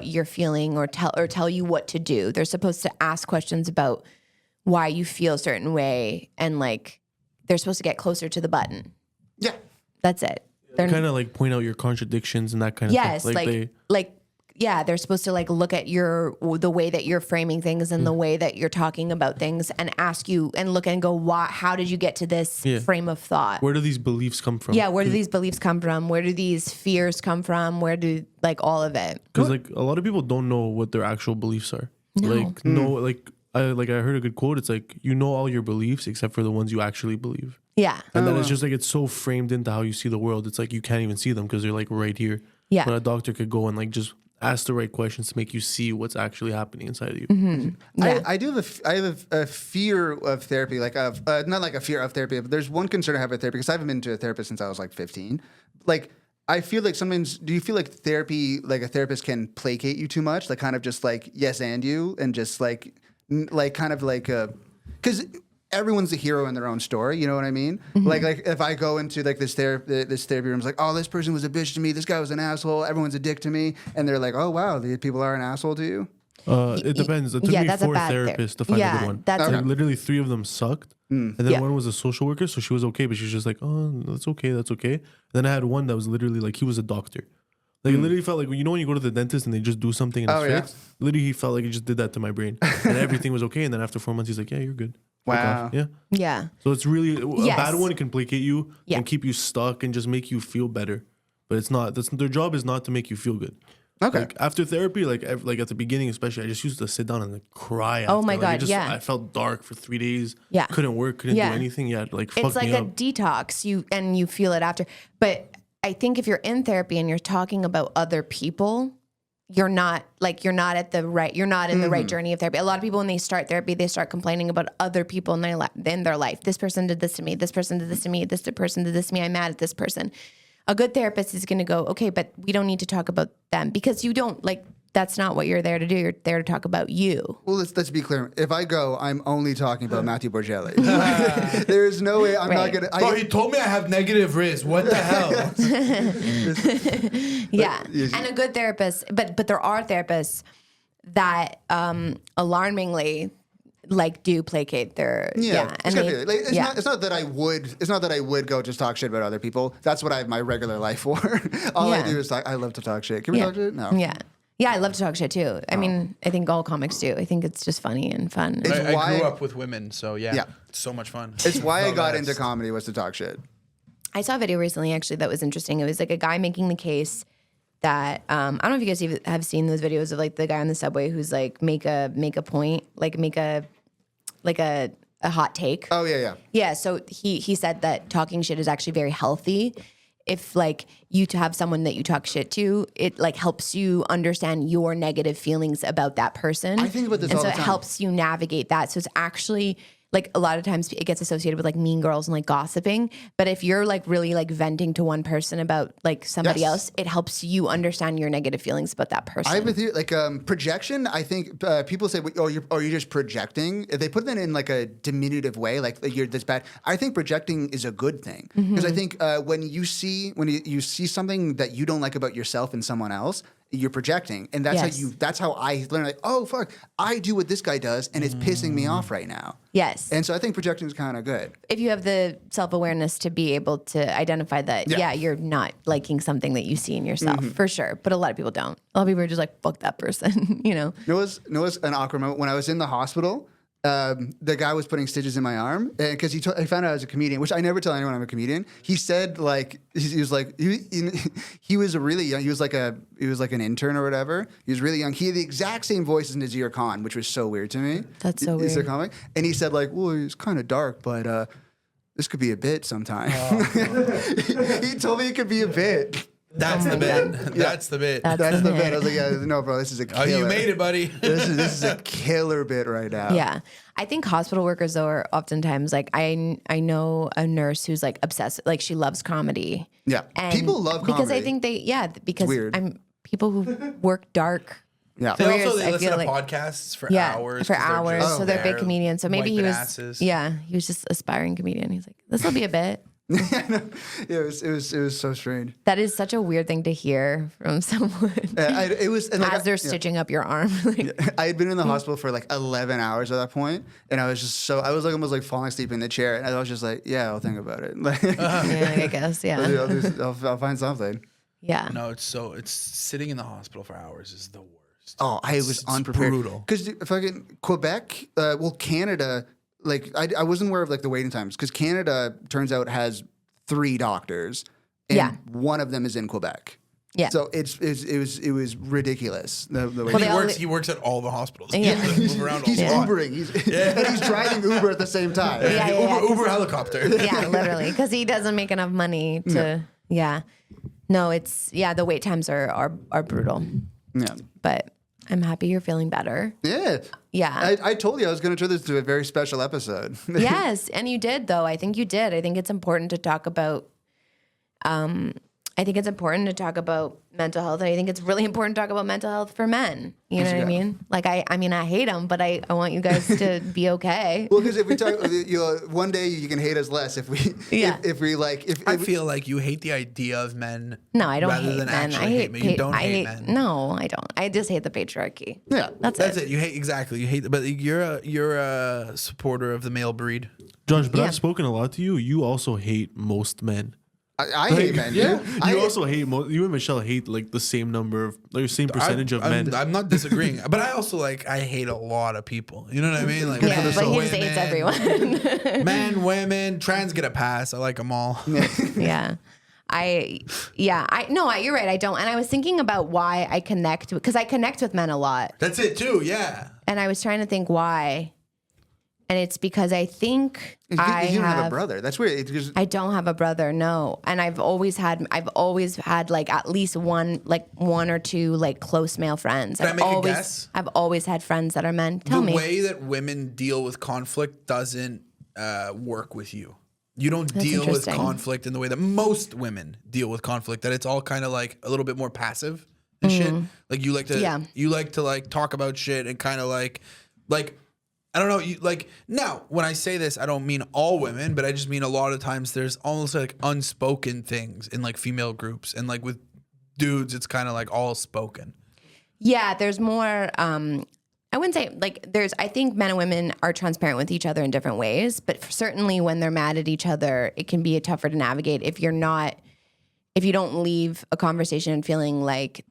Speaker 2: you're feeling or tell you what to do. They're supposed to ask questions about why you feel a certain way, and like they're supposed to get closer to the button.
Speaker 3: Yeah,
Speaker 2: That's it. They're
Speaker 5: Kind of like point out your contradictions and that kind of
Speaker 2: yes,
Speaker 5: stuff.
Speaker 2: they're supposed to like look at the way that you're framing things and the way that you're talking about things, and ask you and look and go, how did you get to this frame of thought?
Speaker 5: where do these beliefs come from?
Speaker 2: Yeah, where do these beliefs come from? Where do these fears come from? Where do like all of it?
Speaker 5: Because like a lot of people don't know what their actual beliefs are. I heard a good quote. It's like you know all your beliefs except for the ones you actually believe.
Speaker 2: Yeah.
Speaker 5: And then it's just like it's so framed into how you see the world. It's like you can't even see them because they're like right here.
Speaker 2: Yeah.
Speaker 5: But a doctor could go and like just ask the right questions to make you see what's actually happening inside of you.
Speaker 2: Yeah.
Speaker 3: I do have I have a fear of therapy, like of not like a fear of therapy, but there's one concern I have with therapy because I haven't been to a therapist since I was like 15. Like I feel like sometimes, do you feel like therapy, like a therapist can placate you too much, like kind of just like yes and you, and just like kind of like because everyone's a hero in their own story, you know what I mean? Like if I go into like this therapy room, it's like, oh, this person was a bitch to me, this guy was an asshole, everyone's a dick to me, and they're like, oh wow, the people are an asshole to you.
Speaker 5: It depends. It took me
Speaker 2: that's a
Speaker 5: 4
Speaker 2: bad
Speaker 5: therapists to find a good one.
Speaker 2: That's
Speaker 5: Like, literally 3 of them sucked, and then
Speaker 2: Yeah.
Speaker 5: one was a social worker, so she was okay, but she was just like, oh, that's okay. Then I had one that was literally like he was a doctor. Like it literally felt like when you go to the dentist and they just do something and it's
Speaker 3: Oh, yeah?
Speaker 5: fixed. Literally, he felt like he just did that to my brain, and everything was okay. And then after 4 months, he's like, yeah, you're good. Fuck
Speaker 3: Wow.
Speaker 5: off. Yeah.
Speaker 2: Yeah.
Speaker 5: So it's really a
Speaker 2: Yes.
Speaker 5: bad one can placate you
Speaker 2: Yeah.
Speaker 5: and keep you stuck and just make you feel better. But it's not. Their job is not to make you feel good.
Speaker 3: Okay.
Speaker 5: Like after therapy, like at the beginning, especially, I just used to sit down and like cry.
Speaker 2: Oh
Speaker 5: after.
Speaker 2: my
Speaker 5: Like,
Speaker 2: God,
Speaker 5: it just,
Speaker 2: yeah.
Speaker 5: I felt dark for 3 days.
Speaker 2: Yeah.
Speaker 5: Couldn't work. Couldn't
Speaker 2: Yeah.
Speaker 5: do anything. Yeah, like
Speaker 2: It's
Speaker 5: fucked
Speaker 2: like
Speaker 5: me
Speaker 2: a
Speaker 5: up.
Speaker 2: detox. You feel it after. But I think if you're in therapy and you're talking about other people, you're not at the right. You're not in the right journey of therapy. A lot of people when they start therapy, they start complaining about other people in their life. This person did this to me. This person did this to me. This person did this to me. I'm mad at this person. A good therapist is going to go, okay, but we don't need to talk about them because you don't like. That's not what you're there to do. You're there to talk about you.
Speaker 3: Well, let's be clear. If I go, I'm only talking about Matthew Borgelli. There's no way I'm not
Speaker 2: Right.
Speaker 3: gonna.
Speaker 4: Bro, he told me I have negative risk. What the hell?
Speaker 2: Yeah. And a good therapist, but there are therapists that alarmingly like do placate their
Speaker 3: Yeah,
Speaker 2: and
Speaker 3: it's not that I would go just talk shit about other people. That's what I have my regular life for. All I
Speaker 2: Yeah.
Speaker 3: do is talk. I love to talk shit. Can we talk shit? No.
Speaker 2: Yeah, I love to talk shit too. I mean, I think all comics do. I think it's just funny and fun.
Speaker 3: It's
Speaker 4: I
Speaker 3: why-
Speaker 4: grew up with women, so
Speaker 3: Yeah.
Speaker 4: it's so much fun.
Speaker 3: It's why I
Speaker 4: The
Speaker 3: got
Speaker 4: best.
Speaker 3: into comedy was to talk shit.
Speaker 2: I saw a video recently actually that was interesting. It was like a guy making the case that I don't know if you guys even have seen those videos of like the guy on the subway who's like make a point, like make a hot take.
Speaker 3: Oh yeah.
Speaker 2: Yeah, so he said that talking shit is actually very healthy. If like you to have someone that you talk shit to, it like helps you understand your negative feelings about that person.
Speaker 3: I think about this
Speaker 2: and
Speaker 3: all
Speaker 2: so
Speaker 3: the
Speaker 2: it
Speaker 3: time.
Speaker 2: helps you navigate that. So it's actually like a lot of times it gets associated with like mean girls and like gossiping. But if you're like really like venting to one person about like somebody
Speaker 3: Yes.
Speaker 2: else, it helps you understand your negative feelings about that person.
Speaker 3: I have a theory, like projection. I think people say, "Oh, you're just projecting." If they put that in like a diminutive way, like you're this bad. I think projecting is a good thing because I think when you see something that you don't like about yourself in someone else, you're projecting, and that's
Speaker 2: Yes.
Speaker 3: that's how I learn. Like, oh fuck, I do what this guy does, and it's pissing me off right now.
Speaker 2: Yes.
Speaker 3: And so I think projecting is kind of good.
Speaker 2: If you have the self-awareness to be able to identify that,
Speaker 3: Yeah.
Speaker 2: you're not liking something that you see in yourself, for sure. But a lot of people don't. A lot of people are just like, fuck that person, you know?
Speaker 3: It was an awkward moment when I was in the hospital. The guy was putting stitches in my arm because he found out I was a comedian, which I never tell anyone I'm a comedian. He said like he was really young. He was like an intern or whatever. He was really young. He had the exact same voice as Nazir Khan, which was so weird to me.
Speaker 2: That's so
Speaker 3: He's a
Speaker 2: weird.
Speaker 3: comic, and he said like, "Well, he's kind of dark, but this could be a bit sometime." He told me it could be a bit.
Speaker 4: That's the bit. That's the bit.
Speaker 3: That's the bit. I was like, "Yeah, no, bro, this is a
Speaker 4: Oh,
Speaker 3: killer.
Speaker 4: you made it, buddy.
Speaker 3: This is a killer bit right now."
Speaker 2: Yeah. I think hospital workers though are oftentimes like I know a nurse who's like obsessed, like she loves comedy.
Speaker 3: Yeah.
Speaker 2: And
Speaker 3: People love
Speaker 2: because I
Speaker 3: comedy.
Speaker 2: think because
Speaker 3: weird.
Speaker 2: I'm people who work dark.
Speaker 3: Yeah.
Speaker 4: They
Speaker 2: careers,
Speaker 4: also
Speaker 2: I
Speaker 4: listen
Speaker 2: feel
Speaker 4: to
Speaker 2: like-
Speaker 4: podcasts for
Speaker 2: Yeah,
Speaker 4: hours.
Speaker 2: for
Speaker 4: 'cause they're
Speaker 2: hours.
Speaker 4: just
Speaker 2: So they're big
Speaker 4: there
Speaker 2: comedians. So maybe he
Speaker 4: wiping
Speaker 2: was,
Speaker 4: asses.
Speaker 2: he was just aspiring comedian. He's like, this will be a bit.
Speaker 3: Yeah, it was so strange.
Speaker 2: That is such a weird thing to hear from someone
Speaker 3: It was and like,
Speaker 2: as they're
Speaker 3: yeah.
Speaker 2: stitching up your arm. Like,
Speaker 3: I had been in the hospital for like 11 hours at that point, and I was like almost like falling asleep in the chair, and I was just like, yeah, I'll think about it. Like,
Speaker 2: yeah, I guess, yeah.
Speaker 3: I'll find something.
Speaker 2: Yeah.
Speaker 4: No, it's sitting in the hospital for hours is the worst.
Speaker 3: Oh, I was
Speaker 4: It's
Speaker 3: unprepared.
Speaker 4: brutal.
Speaker 3: Because fucking Quebec, Canada, like I wasn't aware of like the waiting times because Canada turns out has 3 doctors, and
Speaker 2: Yeah.
Speaker 3: one of them is in Quebec.
Speaker 2: Yeah.
Speaker 3: So it was ridiculous. The
Speaker 2: Well,
Speaker 3: waiting
Speaker 2: they all-
Speaker 4: He works at all the hospitals.
Speaker 2: Yeah.
Speaker 4: He has to move around
Speaker 3: He's
Speaker 4: a lot.
Speaker 3: Ubering. And he's driving Uber at the same time.
Speaker 2: Yeah, yeah, yeah.
Speaker 4: Uber helicopter.
Speaker 2: Yeah, literally. Because he doesn't make enough money to, yeah. No, the wait times are brutal.
Speaker 3: Yeah.
Speaker 2: But I'm happy you're feeling better.
Speaker 3: Yeah.
Speaker 2: Yeah.
Speaker 3: I told you I was going to turn this into a very special episode.
Speaker 2: Yes, and you did though. I think you did. I think it's important to talk about mental health. I think it's really important to talk about mental health for men. You know what I mean? Like I mean I hate them, but I want you guys to be okay.
Speaker 3: Well, because if we talk, one day you can hate us less if we,
Speaker 2: Yeah.
Speaker 3: if we like, if
Speaker 4: I feel like you hate the idea of men.
Speaker 2: No, I don't
Speaker 4: rather
Speaker 2: hate
Speaker 4: than
Speaker 2: men.
Speaker 4: actually
Speaker 2: I hate
Speaker 4: men. You don't
Speaker 2: I
Speaker 4: hate men.
Speaker 2: No, I don't. I just hate the patriarchy.
Speaker 3: yeah,
Speaker 2: That's
Speaker 4: That's it. You hate exactly. You hate, but you're a supporter of the male breed.
Speaker 5: Josh, but
Speaker 2: Yeah.
Speaker 5: I've spoken a lot to you. You also hate most men.
Speaker 3: I hate men.
Speaker 5: Yeah,
Speaker 3: dude.
Speaker 5: you also hate you and Michelle hate like the same number of like same percentage of men.
Speaker 4: I'm not disagreeing, but I also I hate a lot of people. You know what I mean? Like
Speaker 2: Yeah,
Speaker 4: men,
Speaker 2: but he just hates everyone.
Speaker 4: men, women, trans get a pass. I like them all.
Speaker 2: Yeah. You're right. I don't. And I was thinking about why I connect, because I connect with men a lot.
Speaker 4: That's it too. Yeah.
Speaker 2: And I was trying to think why. And it's because I think
Speaker 3: You don't have a brother. That's weird. It's because
Speaker 2: I don't have a brother, no. And I've always had like at least one or two like close male friends.
Speaker 4: Can I make a guess?
Speaker 2: I've always had friends that are men. Tell
Speaker 4: The
Speaker 2: me.
Speaker 4: way that women deal with conflict doesn't work with you. You don't deal with
Speaker 2: interesting.
Speaker 4: conflict in the way that most women deal with conflict. That it's all kind of like a little bit more passive and shit. Like you like to like talk about shit and kind of like I don't know. You like now when I say this, I don't mean all women, but I just mean a lot of times there's almost like unspoken things in like female groups, and like with dudes, it's kind of like all spoken.
Speaker 2: Yeah, there's more. I wouldn't say like there's. I think men and women are transparent with each other in different ways, but certainly when they're mad at each other, it can be tougher to navigate if you don't leave a conversation feeling like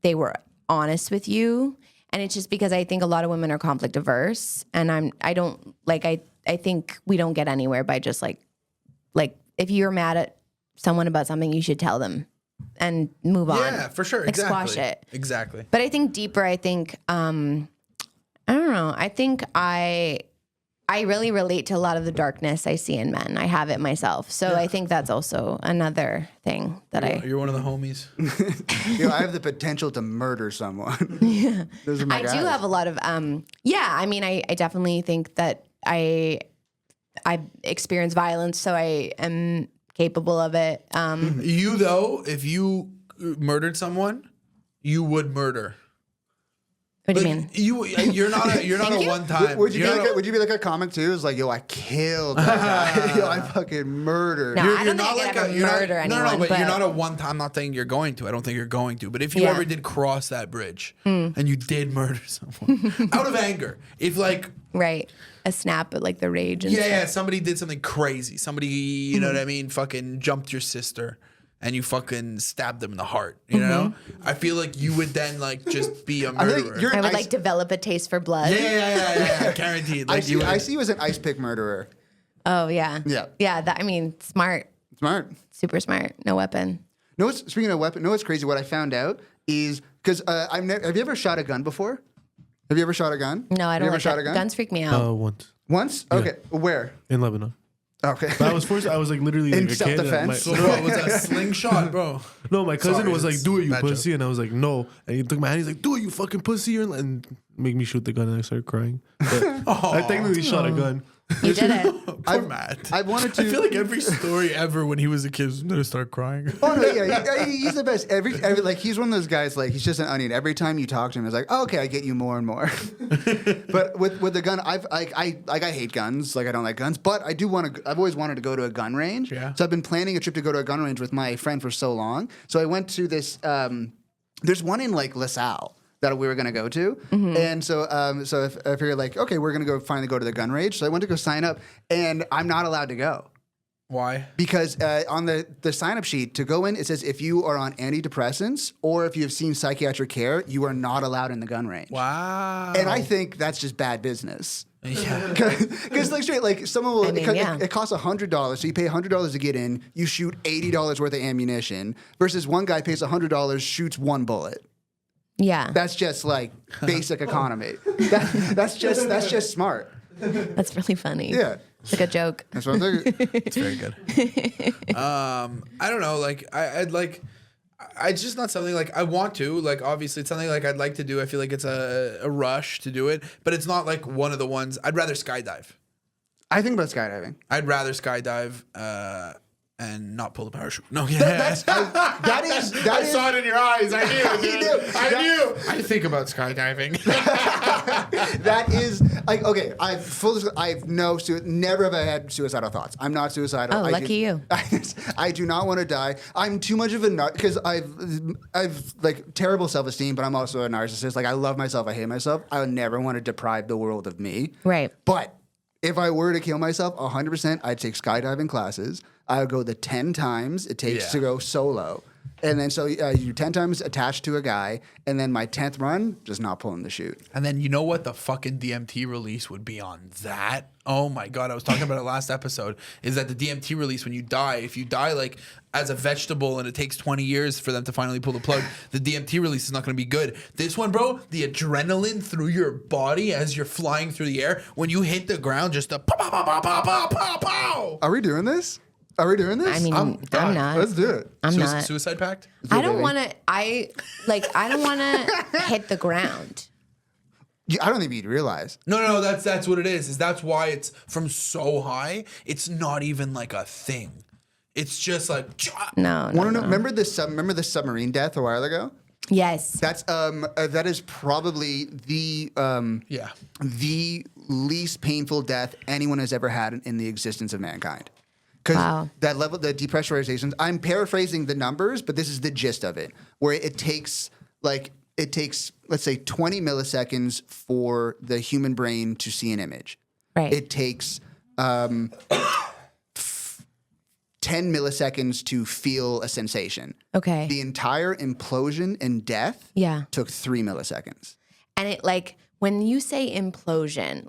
Speaker 2: they were honest with you. And it's just because I think a lot of women are conflict averse, and I think we don't get anywhere by just like if you're mad at someone about something, you should tell them and move on.
Speaker 4: Yeah, for sure.
Speaker 2: Like
Speaker 4: Exactly.
Speaker 2: squash it.
Speaker 4: Exactly.
Speaker 2: But I think deeper, I think I don't know. I think I really relate to a lot of the darkness I see in men. I have it myself. So I think that's also another thing that
Speaker 4: You're one of the homies.
Speaker 3: I have the potential to murder someone. Yeah. Those are my guys.
Speaker 2: do have a lot of I mean I definitely think that I experience violence, so I am capable of it.
Speaker 4: You though, if you murdered someone, you would murder.
Speaker 2: What do you mean?
Speaker 4: You're not a one time.
Speaker 3: Would you be like a comment too? It's like, yo, I killed that guy. Yo, I fucking murdered.
Speaker 2: No, I don't think I could ever murder anyone.
Speaker 4: No, but you're not a one time. I'm not saying you're going to. I don't think you're going to. But if you ever did cross that bridge and you did murder someone out of anger, if like
Speaker 2: right, a snap at like the rage. And
Speaker 4: somebody did something crazy. Somebody, you know what I mean, fucking jumped your sister. And you fucking stabbed them in the heart, you know? I feel like you would then like just be a murderer.
Speaker 2: I would like develop a taste for blood.
Speaker 4: Yeah. Guaranteed. Like
Speaker 3: I see you as an ice pick murderer.
Speaker 2: Oh yeah.
Speaker 3: Yeah.
Speaker 2: Yeah. Smart.
Speaker 3: Smart.
Speaker 2: Super smart. No weapon.
Speaker 3: Speaking of weapon, what's crazy? What I found out is because have you ever shot a gun before? Have you ever shot a gun?
Speaker 2: No, I don't.
Speaker 3: Have you ever shot a gun?
Speaker 2: Guns freak me out.
Speaker 5: Once
Speaker 3: Once? Okay. Where?
Speaker 5: in Lebanon.
Speaker 3: Okay.
Speaker 5: But I was like literally
Speaker 3: In
Speaker 5: like a kid.
Speaker 3: self-defense?
Speaker 4: So bro, was that a slingshot, bro?
Speaker 5: No, my cousin
Speaker 4: Sorry,
Speaker 5: was like,
Speaker 4: it's
Speaker 5: "Do it, you
Speaker 4: bad
Speaker 5: pussy," and I was like, "No." And he took my hand. He's like, "Do it, you fucking pussy," and make me shoot the gun. And I started crying. But I technically shot a gun.
Speaker 2: You did it.
Speaker 4: Poor Matt.
Speaker 3: I wanted to.
Speaker 4: I feel like every story ever when he was a kid was gonna start crying.
Speaker 3: Oh no, yeah, he's the best. Every like he's one of those guys. Like he's just an onion. Every time you talk to him, it's like, oh, okay, I get you more and more. But with the gun, I hate guns. Like I don't like guns. But I do want to. I've always wanted to go to a gun range.
Speaker 4: Yeah.
Speaker 3: So I've been planning a trip to go to a gun range with my friend for so long. So I went to this. There's one in like LaSalle that we were going to go to. And so if I figured like, okay, we're going to finally go to the gun range. So I went to go sign up and I'm not allowed to go.
Speaker 4: Why?
Speaker 3: Because on the sign-up sheet to go in, it says if you are on antidepressants or if you have seen psychiatric care, you are not allowed in the gun range.
Speaker 4: Wow.
Speaker 3: And I think that's just bad business.
Speaker 4: Yeah.
Speaker 3: Because like straight, like someone will,
Speaker 2: yeah.
Speaker 3: it costs $100, so you pay $100 to get in, you shoot $80 worth of ammunition, versus one guy pays $100, shoots one bullet.
Speaker 2: Yeah.
Speaker 3: That's just like basic economy. That's just smart.
Speaker 2: That's really funny.
Speaker 3: Yeah.
Speaker 2: It's like a joke.
Speaker 3: That's what I'm thinking.
Speaker 4: It's very good. I don't know. Like I'd like. It's just not something like I want to. Like obviously, it's something like I'd like to do. I feel like it's a rush to do it, but it's not like one of the ones. I'd rather skydive.
Speaker 3: I think about skydiving.
Speaker 4: I'd rather skydive and not pull the parachute. No, yeah.
Speaker 3: That is.
Speaker 4: I saw it in your eyes. I knew.
Speaker 3: You
Speaker 4: Dude.
Speaker 3: knew.
Speaker 4: I knew. I think about skydiving.
Speaker 3: That is like okay. Never have I had suicidal thoughts. I'm not suicidal.
Speaker 2: Oh, lucky you.
Speaker 3: I do not want to die. I'm too much of a nut because I've like terrible self-esteem, but I'm also a narcissist. Like I love myself. I hate myself. I would never want to deprive the world of me.
Speaker 2: Right.
Speaker 3: But if I were to kill myself, 100%, I'd take skydiving classes. I would go the 10 times it takes to go solo. And then so you do 10 times attached to a guy, and then my 10th run, just not pulling the chute.
Speaker 4: And then you know what the fucking DMT release would be on that? Oh my God, I was talking about it last episode, is that the DMT release, when you die, if you die like as a vegetable and it takes 20 years for them to finally pull the plug, the DMT release is not going to be good. This one, bro, the adrenaline through your body as you're flying through the air, when you hit the ground, just a pow, pow, pow, pow, pow, pow, pow, pow.
Speaker 3: Are we doing this? Are we doing this?
Speaker 2: I mean, I'm not.
Speaker 3: Let's do it.
Speaker 2: I'm not.
Speaker 4: Suicide pact?
Speaker 2: I don't want to. I don't want to hit the ground.
Speaker 3: I don't think you'd realize.
Speaker 4: No, that's what it is. That's why it's from so high. It's not even like a thing. It's just like
Speaker 2: No.
Speaker 3: Remember the submarine death a while ago?
Speaker 2: Yes.
Speaker 3: That's that is probably the least painful death anyone has ever had in the existence of mankind. Because that level, the depressurizations, I'm paraphrasing the numbers, but this is the gist of it, where it takes, let's say, 20 milliseconds for the human brain to see an image.
Speaker 2: Right.
Speaker 3: It takes 10 milliseconds to feel a sensation.
Speaker 2: Okay.
Speaker 3: The entire implosion and death took 3 milliseconds.
Speaker 2: And it when you say implosion,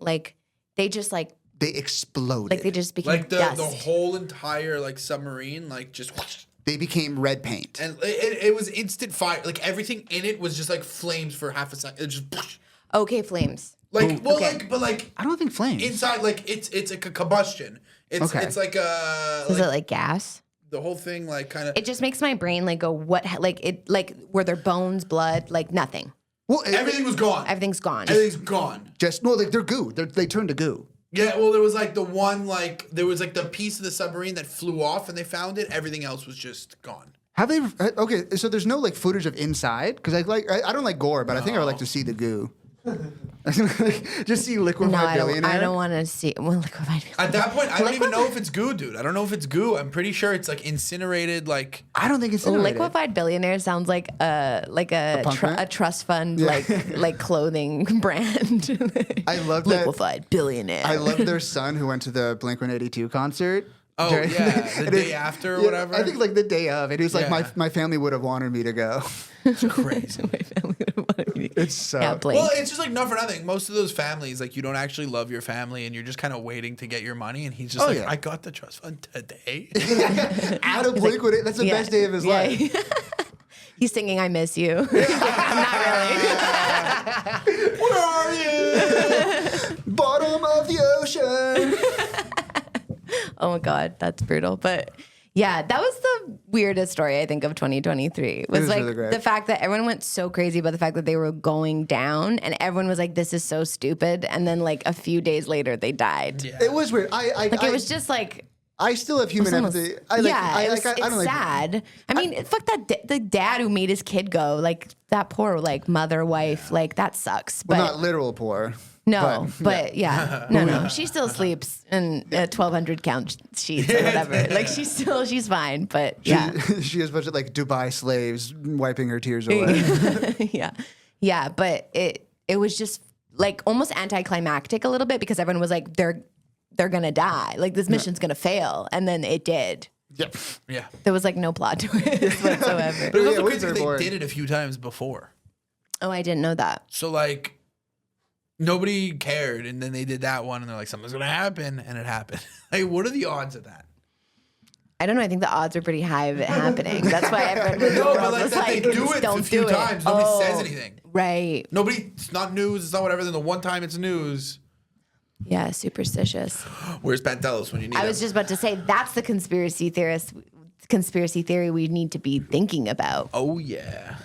Speaker 2: they just
Speaker 3: they exploded.
Speaker 2: they just became
Speaker 4: the
Speaker 2: dust.
Speaker 4: whole entire submarine just whoosh.
Speaker 3: They became red paint.
Speaker 4: And it was instant fire. Everything in it was just flames for half a second. It just whoosh.
Speaker 2: Okay, flames.
Speaker 3: Oh,
Speaker 4: I
Speaker 3: don't think flames.
Speaker 4: inside it's like a combustion. It's like a
Speaker 2: Is it like gas?
Speaker 4: the whole thing kind of
Speaker 2: It just makes my brain go what were there bones, blood, nothing.
Speaker 3: Well,
Speaker 4: everything was gone.
Speaker 2: Everything's gone.
Speaker 4: Everything's gone.
Speaker 3: they're goo. They turned to goo.
Speaker 4: Yeah, well, there was the one there was the piece of the submarine that flew off and they found it. Everything else was just gone.
Speaker 3: Have they? Okay, so there's no footage of inside because I don't like gore, but I think I would like to see the goo. Just see liquefied billionaire.
Speaker 2: I don't want to see liquefied billionaire.
Speaker 4: At that point, I don't even know if it's goo, dude. I don't know if it's goo. I'm pretty sure it's incinerated.
Speaker 3: I don't think it's incinerated.
Speaker 2: Liquefied billionaire sounds like a trust fund clothing brand.
Speaker 3: I love that.
Speaker 2: Liquefied billionaire.
Speaker 3: I love their son who went to the Blink-182 concert.
Speaker 4: Oh yeah, the day after or whatever.
Speaker 3: I think the day of. It was my family would have wanted me to go.
Speaker 4: It's crazy.
Speaker 2: My family would have wanted me to-
Speaker 3: It's so.
Speaker 2: Yeah, Blink.
Speaker 4: Well, it's just not for nothing. Most of those families, you don't actually love your family, and you're just kind of waiting to get your money. And he's just I got the trust fund today.
Speaker 3: Out of Blink-182. That's the best day of his life.
Speaker 2: He's singing "I Miss You." Not really.
Speaker 3: Where are you? Bottom of the ocean.
Speaker 2: Oh my God, that's brutal. But yeah, that was the weirdest story I think of 2023. Was
Speaker 3: really great.
Speaker 2: the fact that everyone went so crazy about the fact that they were going down, and everyone was like, "This is so stupid." And then a few days later, they died.
Speaker 4: Yeah.
Speaker 3: It was weird.
Speaker 2: It was just
Speaker 3: I still have human empathy.
Speaker 2: It's sad. I mean, fuck that. The dad who made his kid go, that poor mother, wife, that sucks. But
Speaker 3: not literal poor.
Speaker 2: no, but yeah, no. She still sleeps in 1,200 count sheets or whatever. She's fine. But yeah,
Speaker 3: She has a bunch of Dubai slaves wiping her tears away.
Speaker 2: yeah. But it was just almost anticlimactic a little bit because everyone was like, they're gonna die. This mission's gonna fail, and then it did.
Speaker 3: Yep.
Speaker 4: Yeah.
Speaker 2: There was no plot twist whatsoever.
Speaker 4: But it was also
Speaker 3: Yeah,
Speaker 4: crazy
Speaker 3: we're
Speaker 4: they
Speaker 3: bored.
Speaker 4: did it a few times before.
Speaker 2: Oh, I didn't know that.
Speaker 4: So nobody cared, and then they did that one, and they're like, something's gonna happen, and it happened. What are the odds of that?
Speaker 2: I don't know. I think the odds are pretty high of it happening. That's why everyone in the
Speaker 4: No,
Speaker 2: world
Speaker 4: but
Speaker 2: was
Speaker 4: that they do it a
Speaker 2: don't
Speaker 4: few
Speaker 2: do it.
Speaker 4: times. Nobody says anything.
Speaker 2: Right.
Speaker 4: Nobody. It's not news. It's not whatever. Then the one time it's news.
Speaker 2: Yeah, superstitious.
Speaker 4: Where's Pantelis when you need
Speaker 2: I
Speaker 4: him?
Speaker 2: was just about to say that's the conspiracy theory we need to be thinking about.
Speaker 4: Oh yeah.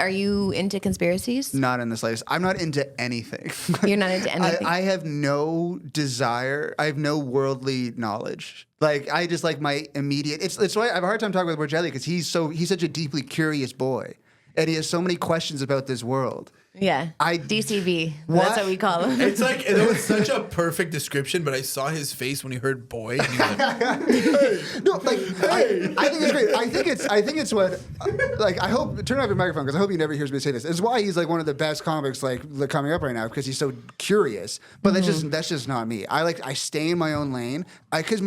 Speaker 2: Are you into conspiracies?
Speaker 3: Not in the slightest. I'm not into anything.
Speaker 2: You're not into anything.
Speaker 3: I have no desire. I have no worldly knowledge. I just my immediate. It's why I have a hard time talking with Borgelli because he's such a deeply curious boy, and he has so many questions about this world.
Speaker 2: Yeah.
Speaker 3: What?
Speaker 2: DCV. That's what we call him.
Speaker 4: It's it was such a perfect description, but I saw his face when he heard boy. And he was
Speaker 3: No, I think it's great. I think it's what I hope turn off your microphone because I hope he never hears me say this. It's why he's one of the best comics coming up right now because he's so curious. But that's just not me. I stay in my own lane because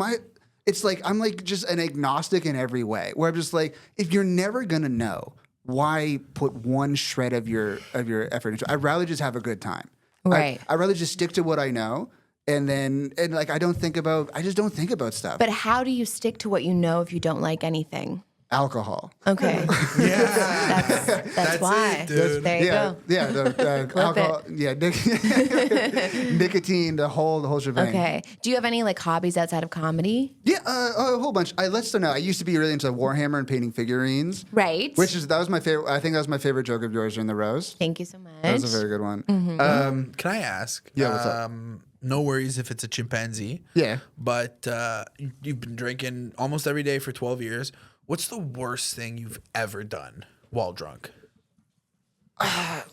Speaker 3: it's like I'm like just an agnostic in every way. Where I'm just like, if you're never gonna know, why put one shred of your effort into it? I'd rather just have a good time.
Speaker 2: Right.
Speaker 3: I'd rather just stick to what I know. And like I just don't think about stuff.
Speaker 2: But how do you stick to what you know if you don't like anything?
Speaker 3: Alcohol.
Speaker 2: Okay.
Speaker 4: Yeah.
Speaker 2: That's why.
Speaker 4: it, dude.
Speaker 2: There you go.
Speaker 3: The alcohol. Nicotine, the whole shebang.
Speaker 2: Okay. Do you have any like hobbies outside of comedy?
Speaker 3: Yeah, a whole bunch. Let's start now. I used to be really into Warhammer and painting figurines.
Speaker 2: Right.
Speaker 3: That was my favorite. I think that was my favorite joke of yours during the roast.
Speaker 2: Thank you so much.
Speaker 3: That was a very good one.
Speaker 4: Can I ask?
Speaker 3: Yeah, what's up?
Speaker 4: No worries if it's a chimpanzee.
Speaker 3: Yeah.
Speaker 4: But you've been drinking almost every day for 12 years. What's the worst thing you've ever done while drunk?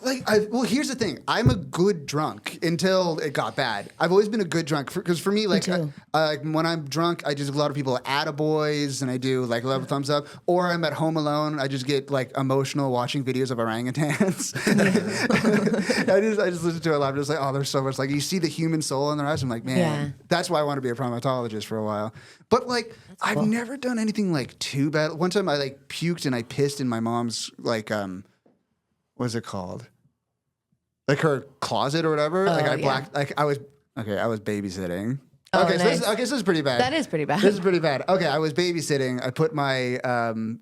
Speaker 3: Well, here's the thing. I'm a good drunk until it got bad. I've always been a good drunk because for me, like,
Speaker 2: too.
Speaker 3: when I'm drunk, I just a lot of people attaboys and I do like a lot of thumbs up. Or I'm at home alone. I just get like emotional watching videos of orangutans. I just listen to it a lot. I'm just like, oh, there's so much. Like you see the human soul in their eyes. I'm like, man, that's why I want to be a primatologist for a while. But like, I've never done anything like too bad. One time I like puked and I pissed in my mom's like what's it called? Like her closet or whatever. I was babysitting.
Speaker 2: Oh,
Speaker 3: okay,
Speaker 2: nice.
Speaker 3: so this is pretty bad.
Speaker 2: That is pretty bad.
Speaker 3: This is pretty bad. Okay, I was babysitting. I put my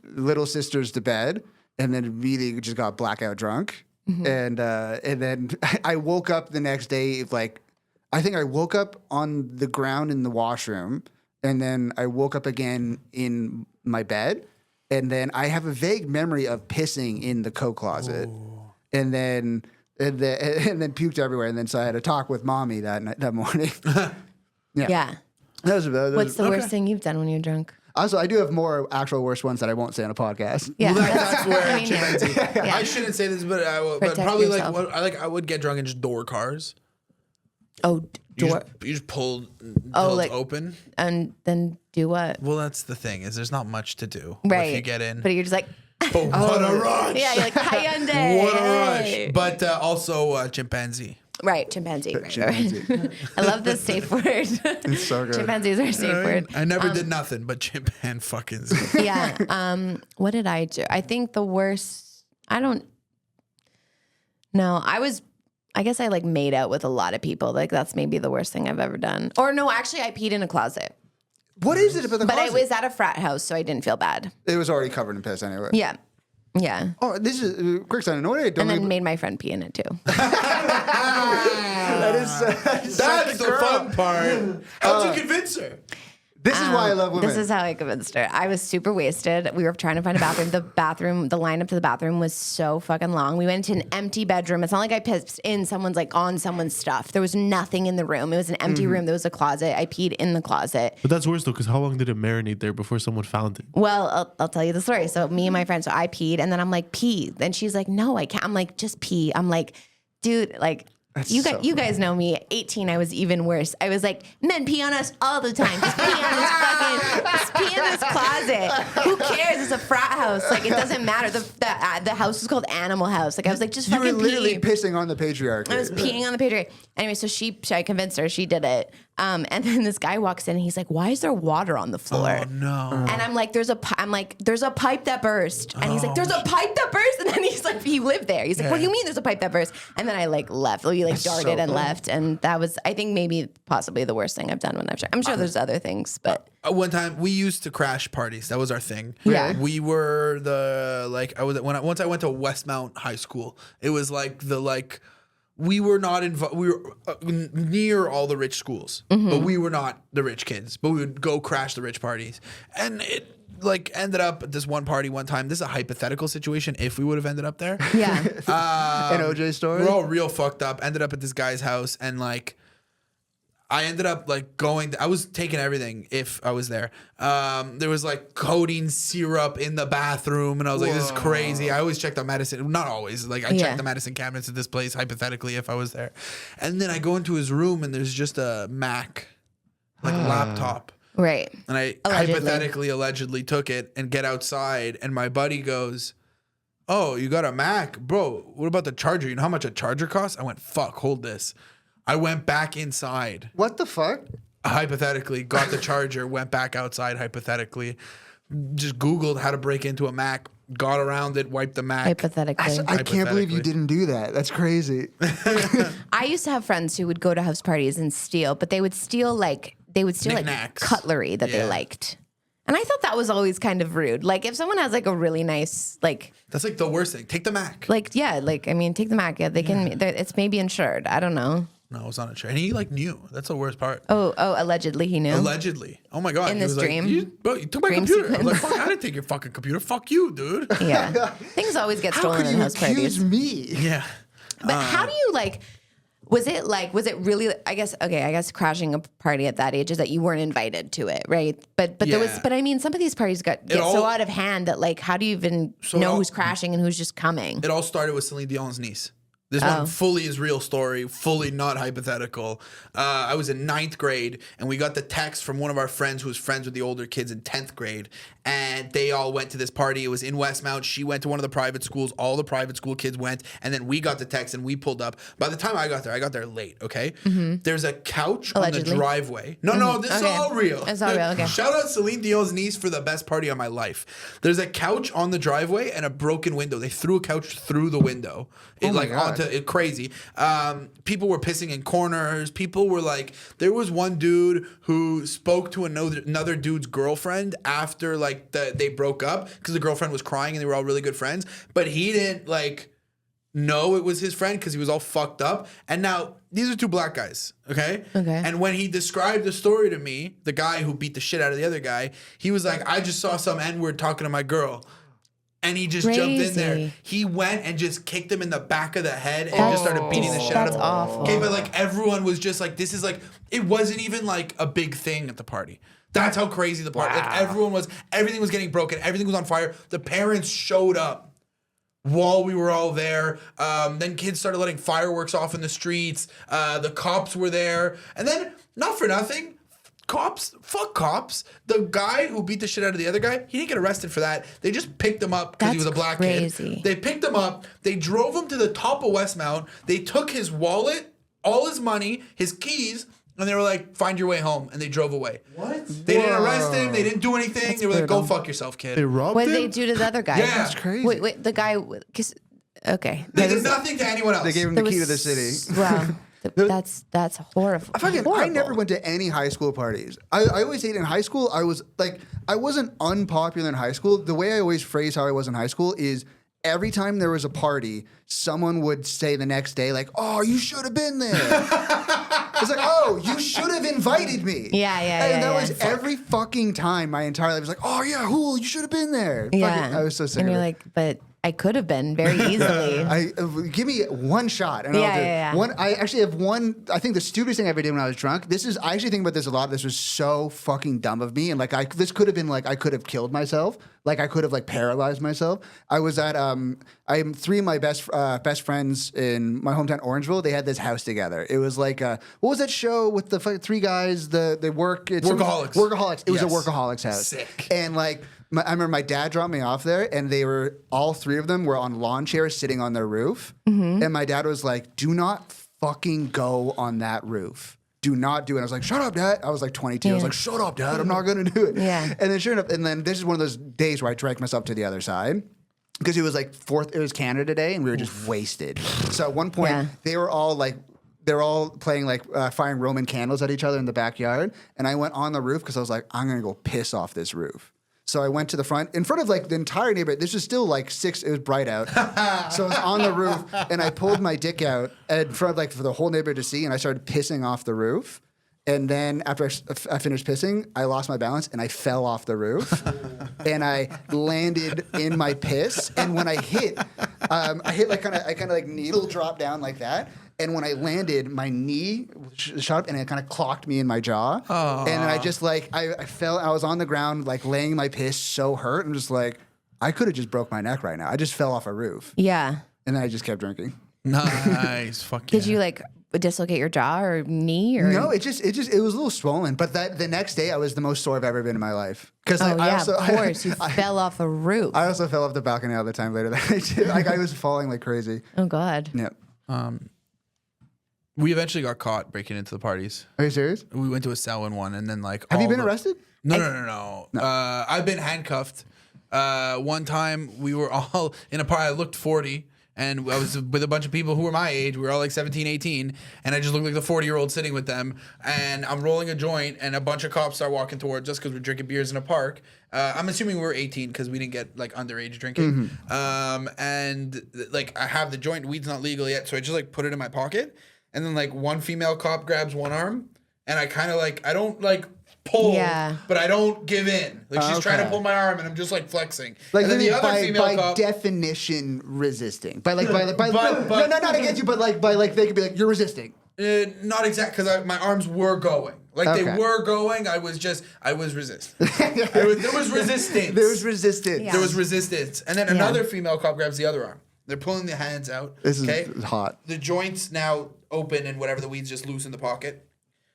Speaker 3: little sisters to bed, and then immediately just got blackout drunk. And then I woke up the next day. Like, I think I woke up on the ground in the washroom, and then I woke up again in my bed. And then I have a vague memory of pissing in the coat closet, and then puked everywhere. And then so I had a talk with mommy that morning.
Speaker 2: Yeah.
Speaker 3: That was
Speaker 2: What's the worst thing you've done when you're drunk?
Speaker 3: Also, I do have more actual worse ones that I won't say on a podcast.
Speaker 2: Yeah.
Speaker 4: Well, that's where
Speaker 2: I mean,
Speaker 4: chimpanzee.
Speaker 2: yeah.
Speaker 4: I shouldn't say this, but but
Speaker 2: Protect
Speaker 4: probably
Speaker 2: yourself.
Speaker 4: I would get drunk and just door cars.
Speaker 2: Oh, door.
Speaker 4: You just pull until
Speaker 2: like-
Speaker 4: it's open.
Speaker 2: And then do what?
Speaker 4: Well, that's the thing is there's not much to do.
Speaker 2: Right.
Speaker 4: If you get in.
Speaker 2: But you're just like,
Speaker 4: But what a rush!
Speaker 2: yeah, you're like, Hyundai.
Speaker 4: What a
Speaker 2: hey.
Speaker 4: rush! But also chimpanzee.
Speaker 2: Right, chimpanzee. Right,
Speaker 3: Chimpanzee.
Speaker 2: right. I love this safe word.
Speaker 3: It's so good.
Speaker 2: Chimpanzees are a safe word.
Speaker 4: I never did nothing but chimpan fucking.
Speaker 2: Yeah. What did I do? I think the worst. I guess I like made out with a lot of people. Like that's maybe the worst thing I've ever done. Or no, actually, I peed in a closet.
Speaker 3: What is it about the
Speaker 2: But
Speaker 3: closet?
Speaker 2: it was at a frat house, so I didn't feel bad.
Speaker 3: It was already covered in piss anyway.
Speaker 2: Yeah. Yeah.
Speaker 3: Oh, this is quick sign. No, I don't.
Speaker 2: And then made my friend pee in it too.
Speaker 3: That is
Speaker 4: That's the fun part. How'd you convince her?
Speaker 3: This is why I love women.
Speaker 2: This is how I convinced her. I was super wasted. We were trying to find a bathroom. The lineup to the bathroom was so fucking long. We went into an empty bedroom. It's not like I pissed in someone's like on someone's stuff. There was nothing in the room. It was an empty room. There was a closet. I peed in the closet.
Speaker 5: But that's worse though, because how long did it marinate there before someone found it?
Speaker 2: Well, I'll tell you the story. So me and my friend, so I peed, and then I'm like, pee. Then she's like, no, I can't. I'm like, just pee. I'm like, dude, like. You guys know me. 18, I was even worse. I was like, men pee on us all the time. Just pee in this closet. Who cares? It's a frat house. Like it doesn't matter. The house is called Animal House. Like I was like, just
Speaker 3: you were
Speaker 2: fucking
Speaker 3: literally
Speaker 2: pee.
Speaker 3: pissing on the patriarchy.
Speaker 2: I was peeing on the patriarchy. Anyway, so I convinced her. She did it. And then this guy walks in and he's like, why is there water on the floor?
Speaker 4: Oh no!
Speaker 2: And I'm like, there's a pipe that burst. And he's like, there's a pipe that burst. And then he's like, he lived there. He's like, what do you mean there's a pipe that burst? And then I like left. We like darted and left. And that was, I think maybe possibly the worst thing I've done when I've tried. I'm sure there's other things, but.
Speaker 4: One time we used to crash parties. That was our thing.
Speaker 2: Yeah.
Speaker 4: We were once I went to Westmount High School, it was like we were not we were near all the rich schools, but we were not the rich kids. But we would go crash the rich parties, and it like ended up at this one party one time. This is a hypothetical situation. If we would have ended up there,
Speaker 2: Yeah.
Speaker 3: An OJ story.
Speaker 4: we're all real fucked up. Ended up at this guy's house, and like I ended up like I was taking everything if I was there. There was like codeine syrup in the bathroom, and I was like, this is crazy. I always check the medicine. Not always. Like I check the medicine cabinets at this place hypothetically if I was there. And then I go into his room and there's just a Mac, like laptop.
Speaker 2: Right.
Speaker 4: And I allegedly took it and get outside, and my buddy goes, oh, you got a Mac? Bro, what about the charger? You know how much a charger costs? I went, fuck, hold this. I went back inside.
Speaker 3: What the fuck?
Speaker 4: hypothetically, got the charger, went back outside, hypothetically, just Googled how to break into a Mac, got around it, wiped the Mac.
Speaker 2: Hypothetically.
Speaker 3: I can't believe you didn't do that. That's crazy.
Speaker 2: I used to have friends who would go to house parties and steal, but they would steal like
Speaker 4: Knickknacks.
Speaker 2: cutlery that they
Speaker 4: Yeah.
Speaker 2: liked. And I thought that was always kind of rude. Like if someone has like a really nice
Speaker 4: That's like the worst thing. Take the Mac.
Speaker 2: take the Mac. Yeah, they can. It's maybe insured. I don't know.
Speaker 4: No, it's not a trade. And he like knew. That's the worst part.
Speaker 2: Oh, allegedly he knew.
Speaker 4: Allegedly. Oh my God.
Speaker 2: In
Speaker 4: He
Speaker 2: this
Speaker 4: was like,
Speaker 2: dream?
Speaker 4: you took my
Speaker 2: Dream
Speaker 4: computer. I was like,
Speaker 2: sequence.
Speaker 4: fuck, I didn't take your fucking computer. Fuck you, dude.
Speaker 2: Yeah, things always get
Speaker 3: How
Speaker 2: stolen
Speaker 3: could
Speaker 2: in
Speaker 3: you
Speaker 2: house
Speaker 3: accuse
Speaker 2: parties.
Speaker 3: me?
Speaker 4: Yeah.
Speaker 2: But how do you like? Was it really? I guess crashing a party at that age is that you weren't invited to it, right? But there was.
Speaker 4: Yeah.
Speaker 2: But I mean, some of these parties get so
Speaker 4: all-
Speaker 2: out of hand that like, how do you even
Speaker 4: So it
Speaker 2: know
Speaker 4: all-
Speaker 2: who's crashing and who's just coming?
Speaker 4: It all started with Celine Dion's niece. This one fully is real story, fully not hypothetical. I was in 9th grade, and we got the text from one of our friends who was friends with the older kids in 10th grade, and they all went to this party. It was in Westmount. She went to one of the private schools. All the private school kids went, and then we got the text, and we pulled up. By the time I got there late, okay? There's a couch
Speaker 2: Allegedly.
Speaker 4: on the driveway. No, this is
Speaker 2: Okay.
Speaker 4: all real.
Speaker 2: It's all real, okay.
Speaker 4: Shout out Celine Dion's niece for the best party of my life. There's a couch on the driveway and a broken window. They threw a couch through the window.
Speaker 3: Oh my God.
Speaker 4: Crazy. People were pissing in corners. People were like, there was one dude who spoke to another dude's girlfriend after like they broke up because the girlfriend was crying and they were all really good friends. But he didn't like know it was his friend because he was all fucked up. And now these are 2 black guys, okay?
Speaker 2: Okay.
Speaker 4: And when he described the story to me, the guy who beat the shit out of the other guy, he was like, I just saw some N-word talking to my girl. And he just jumped in there.
Speaker 2: Crazy.
Speaker 4: He went and just kicked him in the back of the head and just started beating the shit out of
Speaker 2: That's
Speaker 4: him.
Speaker 2: awful.
Speaker 4: Okay, but like everyone was just like, this is like, it wasn't even like a big thing at the party. That's how crazy the party. Like everything was getting broken. Everything was on fire. The parents showed up while we were all there. Then kids started letting fireworks off in the streets. The cops were there. And then, not for nothing, fuck cops. The guy who beat the shit out of the other guy, he didn't get arrested for that. They just picked him up because he was
Speaker 2: That's
Speaker 4: a black
Speaker 2: crazy.
Speaker 4: kid. They picked him up. They drove him to the top of Westmount. They took his wallet, all his money, his keys, and they were like, find your way home. And they drove away.
Speaker 3: What?
Speaker 4: They didn't arrest him. They didn't do anything. They were like, go fuck yourself, kid.
Speaker 5: They robbed
Speaker 2: What
Speaker 5: him?
Speaker 2: did they do to the other guy?
Speaker 4: Yeah. That's
Speaker 3: crazy.
Speaker 2: Wait, the guy. Okay.
Speaker 4: They did nothing to anyone else.
Speaker 3: They gave him the key to the city.
Speaker 2: Wow. That's horrible.
Speaker 3: I never went to any high school parties. I always hate in high school. I wasn't unpopular in high school. The way I always phrase how I was in high school is every time there was a party, someone would say the next day like, "Oh, you should have been there." It's like, "Oh, you should have invited me."
Speaker 2: Yeah.
Speaker 3: And that was every fucking time my entire life. It was like, "Oh yeah, Hool, you should have been there."
Speaker 2: Yeah.
Speaker 3: Fucking, I was so sick
Speaker 2: And
Speaker 3: of
Speaker 2: you're
Speaker 3: it.
Speaker 2: like, but I could have been very easily.
Speaker 3: Give me one shot, and I'll do it.
Speaker 2: Yeah.
Speaker 3: One. I actually have one. I think the stupidest thing I ever did when I was drunk. I actually think about this a lot. This was so fucking dumb of me, and like this could have been like I could have killed myself. Like I could have like paralyzed myself. I was at I'm 3 of my best friends in my hometown Orangeville. They had this house together. It was like what was that show with the 3 guys? They work. It's
Speaker 4: Workaholics.
Speaker 3: Workaholics. It was a
Speaker 4: Yes.
Speaker 3: Workaholics house.
Speaker 4: Sick.
Speaker 3: And like. I remember my dad dropped me off there, and they were all 3 of them were on lawn chairs sitting on their roof. And my dad was like, "Do not fucking go on that roof. Do not do it." And I was like, "Shut up, Dad." I was like 22. I was like, "Shut up, Dad. I'm not gonna do it."
Speaker 2: Yeah.
Speaker 3: And then sure enough, and then this is one of those days where I dragged myself to the other side. Because it was like it was Canada Day, and we were just wasted. So at one point,
Speaker 2: Yeah.
Speaker 3: they were all like. They're all playing like firing Roman candles at each other in the backyard. And I went on the roof because I was like, I'm going to go piss off this roof. So I went to the front, in front of like the entire neighborhood. This was still like 6, it was bright out. So I was on the roof and I pulled my dick out in front of like for the whole neighborhood to see. And I started pissing off the roof. And then after I finished pissing, I lost my balance and I fell off the roof. And I landed in my piss. And when I hit like I kind of like needle dropped down like that. And when I landed, my knee shot up and it kind of clocked me in my jaw. And then I just like, I fell, I was on the ground, like laying my piss so hurt. I'm just like, I could have just broke my neck right now. I just fell off a roof.
Speaker 2: Yeah.
Speaker 3: And then I just kept drinking.
Speaker 4: Nice. Fuck yeah.
Speaker 2: Did you like dislocate your jaw or knee or?
Speaker 3: No, it was a little swollen. But the next day, I was the most sore I've ever been in my life. Because
Speaker 2: Oh yeah, of course. You fell off a roof.
Speaker 3: I also fell off the balcony all the time later that night too. Like I was falling like crazy.
Speaker 2: Oh God.
Speaker 3: Yep.
Speaker 4: We eventually got caught breaking into the parties.
Speaker 3: Are you serious?
Speaker 4: We went to a cell in one, and then like.
Speaker 3: Have you been arrested?
Speaker 4: No. I've been handcuffed. One time we were all in a party. I looked 40. And I was with a bunch of people who were my age. We were all like 17, 18. And I just looked like the 40-year-old sitting with them. And I'm rolling a joint. And a bunch of cops start walking towards us because we're drinking beers in a park. I'm assuming we were 18 because we didn't get like underage drinking. And like I have the joint. Weed's not legal yet. So I just like put it in my pocket. And then like one female cop grabs one arm. And I kind of like, I don't like pull, but I don't give in. Like she's trying to pull my arm, and I'm just like flexing.
Speaker 3: Like
Speaker 4: and then the other female
Speaker 3: by
Speaker 4: cop,
Speaker 3: definition, resisting. Not against you, but they could be like, you're resisting.
Speaker 4: not exact because my arms were going. Like they were going. I was resisting. There was resistance.
Speaker 3: There was resistance.
Speaker 2: Yeah.
Speaker 4: There was resistance, and then another female cop grabs the other arm. They're pulling the hands out.
Speaker 3: This is hot.
Speaker 4: The joint's now open, and whatever the weed's just loose in the pocket.